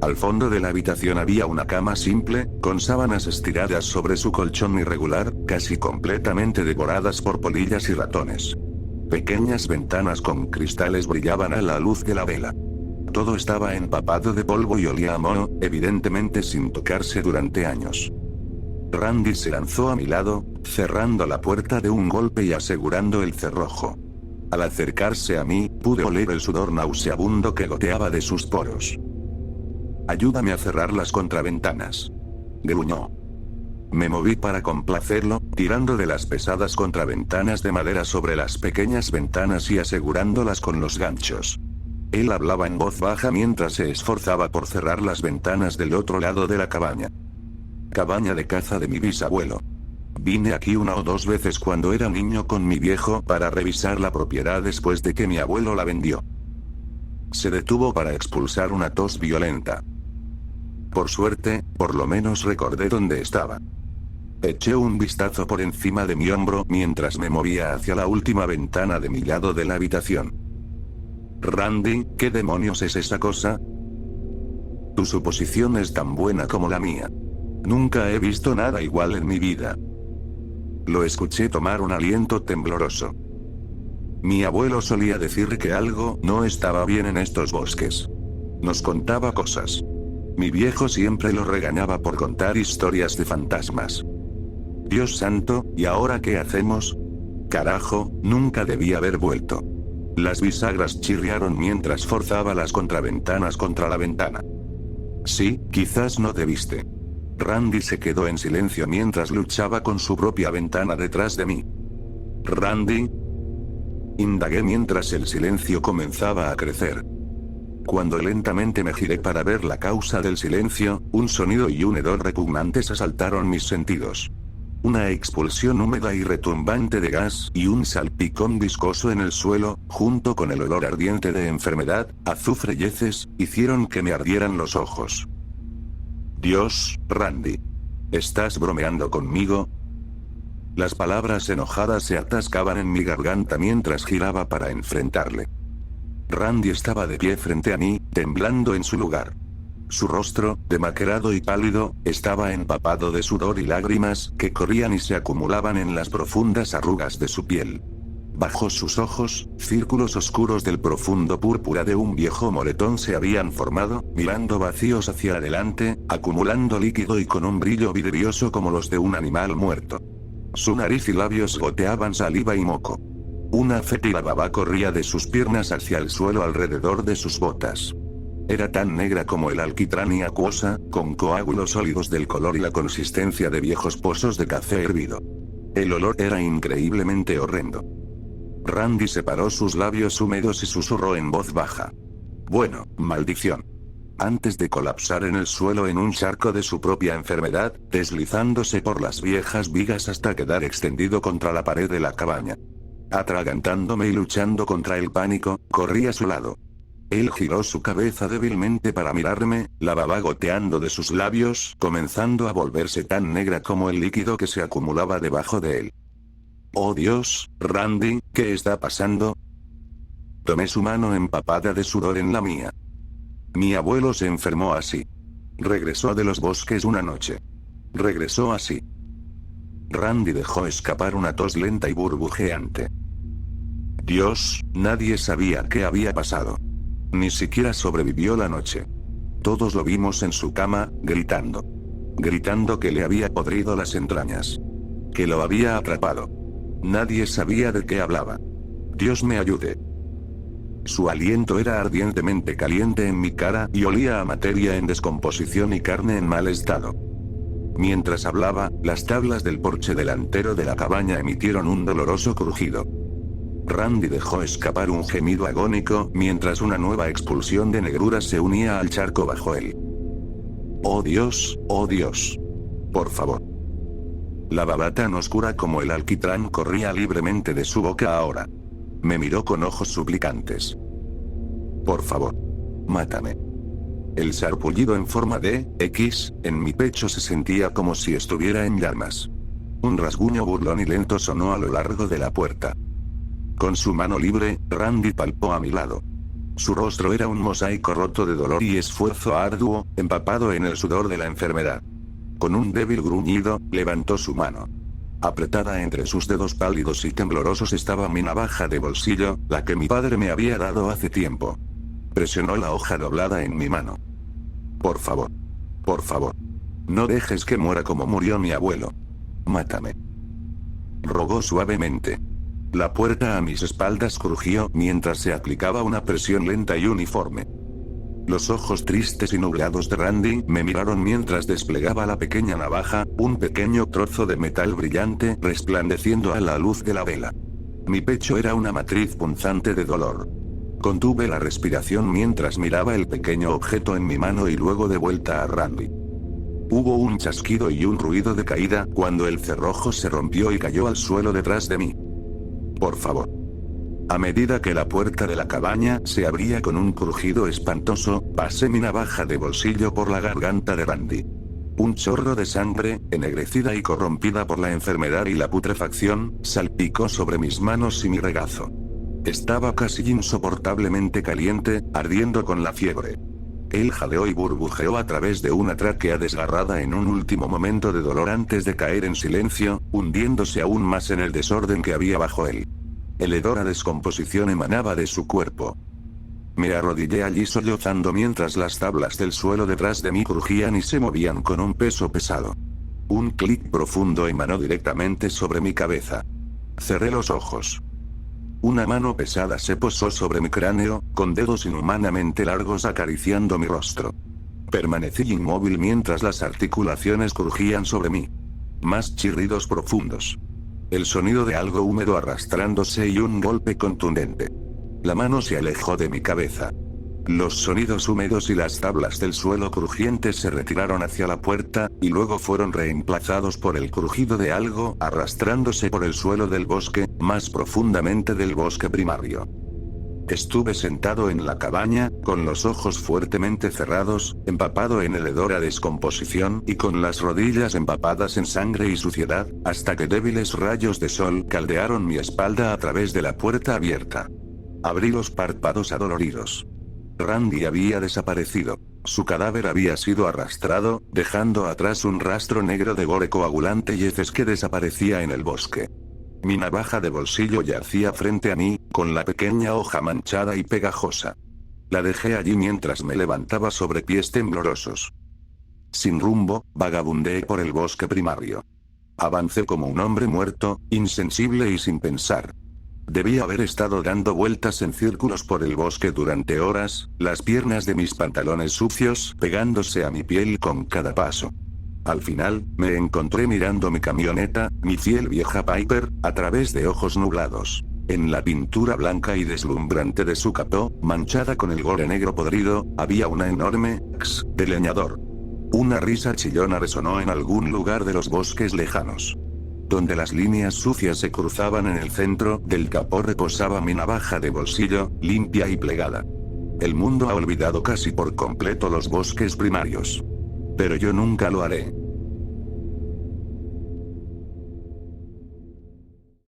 Al fondo de la habitación había una cama simple, con sábanas estiradas sobre su colchón irregular, casi completamente devoradas por polillas y ratones. Pequeñas ventanas con cristales brillaban a la luz de la vela. Todo estaba empapado de polvo y olía a moho, evidentemente sin tocarse durante años. Randy se lanzó a mi lado, cerrando la puerta de un golpe y asegurando el cerrojo. Al acercarse a mí, pude oler el sudor nauseabundo que goteaba de sus poros. «Ayúdame a cerrar las contraventanas», gruñó. Me moví para complacerlo, tirando de las pesadas contraventanas de madera sobre las pequeñas ventanas y asegurándolas con los ganchos. Él hablaba en voz baja mientras se esforzaba por cerrar las ventanas del otro lado de la cabaña. Cabaña de caza de mi bisabuelo. Vine aquí 1 o 2 veces cuando era niño con mi viejo para revisar la propiedad después de que mi abuelo la vendió. Se detuvo para expulsar una tos violenta. Por suerte, por lo menos recordé dónde estaba. Eché un vistazo por encima de mi hombro mientras me movía hacia la última ventana de mi lado de la habitación. «Randy, ¿qué demonios es esa cosa?» «Tu suposición es tan buena como la mía. Nunca he visto nada igual en mi vida». Lo escuché tomar un aliento tembloroso. Mi abuelo solía decir que algo no estaba bien en estos bosques. Nos contaba cosas. Mi viejo siempre lo regañaba por contar historias de fantasmas. Dios santo, ¿y ahora qué hacemos? Carajo, nunca debí haber vuelto. Las bisagras chirriaron mientras forzaba las contraventanas contra la ventana. Sí, quizás no debiste. Randy se quedó en silencio mientras luchaba con su propia ventana detrás de mí. «Randy», indagué mientras el silencio comenzaba a crecer. Cuando lentamente me giré para ver la causa del silencio, un sonido y un hedor repugnantes asaltaron mis sentidos. Una expulsión húmeda y retumbante de gas y un salpicón viscoso en el suelo, junto con el olor ardiente de enfermedad, azufre y heces, hicieron que me ardieran los ojos. «Dios, Randy. ¿Estás bromeando conmigo?» Las palabras enojadas se atascaban en mi garganta mientras giraba para enfrentarle. Randy estaba de pie frente a mí, temblando en su lugar. Su rostro, demacrado y pálido, estaba empapado de sudor y lágrimas que corrían y se acumulaban en las profundas arrugas de su piel. Bajo sus ojos, círculos oscuros del profundo púrpura de un viejo moretón se habían formado, mirando vacíos hacia adelante, acumulando líquido y con un brillo vidrioso como los de un animal muerto. Su nariz y labios goteaban saliva y moco. Una fétida baba corría de sus piernas hacia el suelo alrededor de sus botas. Era tan negra como el alquitrán y acuosa, con coágulos sólidos del color y la consistencia de viejos pozos de café hervido. El olor era increíblemente horrendo. Randy separó sus labios húmedos y susurró en voz baja. «Bueno, maldición. antes de colapsar en el suelo en un charco de su propia enfermedad, deslizándose por las viejas vigas hasta quedar extendido contra la pared de la cabaña. Atragantándome y luchando contra el pánico, corrí a su lado. Él giró su cabeza débilmente para mirarme, la baba goteando de sus labios, comenzando a volverse tan negra como el líquido que se acumulaba debajo de él. «Oh Dios, Randy, ¿qué está pasando?». Tomé su mano empapada de sudor en la mía. Mi abuelo se enfermó así. Regresó de los bosques una noche. Regresó así. Randy dejó escapar una tos lenta y burbujeante. Dios, nadie sabía qué había pasado. Ni siquiera sobrevivió la noche. Todos lo vimos en su cama, gritando. Gritando que le había podrido las entrañas. Que lo había atrapado. Nadie sabía de qué hablaba. Dios me ayude. Su aliento era ardientemente caliente en mi cara y olía a materia en descomposición y carne en mal estado. Mientras hablaba, las tablas del porche delantero de la cabaña emitieron un doloroso crujido. Randy dejó escapar un gemido agónico mientras una nueva expulsión de negrura se unía al charco bajo él. Oh Dios, por favor. La baba tan oscura como el alquitrán corría libremente de su boca ahora. Me miró con ojos suplicantes. Por favor. Mátame. El sarpullido en forma de X en mi pecho se sentía como si estuviera en llamas. Un rasguño burlón y lento sonó a lo largo de la puerta. Con su mano libre, Randy palpó a mi lado. Su rostro era un mosaico roto de dolor y esfuerzo arduo, empapado en el sudor de la enfermedad. Con un débil gruñido, levantó su mano. Apretada entre sus dedos pálidos y temblorosos estaba mi navaja de bolsillo, la que mi padre me había dado hace tiempo. Presionó la hoja doblada en mi mano. Por favor. Por favor. No dejes que muera como murió mi abuelo. Mátame. Rogó suavemente. La puerta a mis espaldas crujió mientras se aplicaba una presión lenta y uniforme. Los ojos tristes y nublados de Randy me miraron mientras desplegaba la pequeña navaja, un pequeño trozo de metal brillante resplandeciendo a la luz de la vela. Mi pecho era una matriz punzante de dolor. Contuve la respiración mientras miraba el pequeño objeto en mi mano y luego de vuelta a Randy. Hubo un chasquido y un ruido de caída cuando el cerrojo se rompió y cayó al suelo detrás de mí. Por favor. A medida que la puerta de la cabaña se abría con un crujido espantoso, pasé mi navaja de bolsillo por la garganta de Randy. Un chorro de sangre, ennegrecida y corrompida por la enfermedad y la putrefacción, salpicó sobre mis manos y mi regazo. Estaba casi insoportablemente caliente, ardiendo con la fiebre. Él jadeó y burbujeó a través de una tráquea desgarrada en un último momento de dolor antes de caer en silencio, hundiéndose aún más en el desorden que había bajo él. El hedor a descomposición emanaba de su cuerpo. Me arrodillé allí sollozando mientras las tablas del suelo detrás de mí crujían y se movían con un peso pesado. Un clic profundo emanó directamente sobre mi cabeza. Cerré los ojos. Una mano pesada se posó sobre mi cráneo, con dedos inhumanamente largos acariciando mi rostro. Permanecí inmóvil mientras las articulaciones crujían sobre mí. Más chirridos profundos. El sonido de algo húmedo arrastrándose y un golpe contundente. La mano se alejó de mi cabeza. Los sonidos húmedos y las tablas del suelo crujientes se retiraron hacia la puerta, y luego fueron reemplazados por el crujido de algo arrastrándose por el suelo del bosque, más profundamente del bosque primario. Estuve sentado en la cabaña, con los ojos fuertemente cerrados, empapado en el hedor a descomposición y con las rodillas empapadas en sangre y suciedad, hasta que débiles rayos de sol caldearon mi espalda a través de la puerta abierta. Abrí los párpados adoloridos. Randy había desaparecido. Su cadáver había sido arrastrado, dejando atrás un rastro negro de gore coagulante y heces que desaparecía en el bosque. Mi navaja de bolsillo yacía frente a mí, con la pequeña hoja manchada y pegajosa. La dejé allí mientras me levantaba sobre pies temblorosos. Sin rumbo, vagabundeé por el bosque primario. Avancé como un hombre muerto, insensible y sin pensar. Debía haber estado dando vueltas en círculos por el bosque durante horas, las piernas de mis pantalones sucios pegándose a mi piel con cada paso. Al final, me encontré mirando mi camioneta, mi fiel vieja Piper, a través de ojos nublados. En la pintura blanca y deslumbrante de su capó, manchada con el gore negro podrido, había una enorme X de leñador. Una risa chillona resonó en algún lugar de los bosques lejanos. Donde las líneas sucias se cruzaban en el centro del capó reposaba mi navaja de bolsillo, limpia y plegada. El mundo ha olvidado casi por completo los bosques primarios. Pero yo nunca lo haré.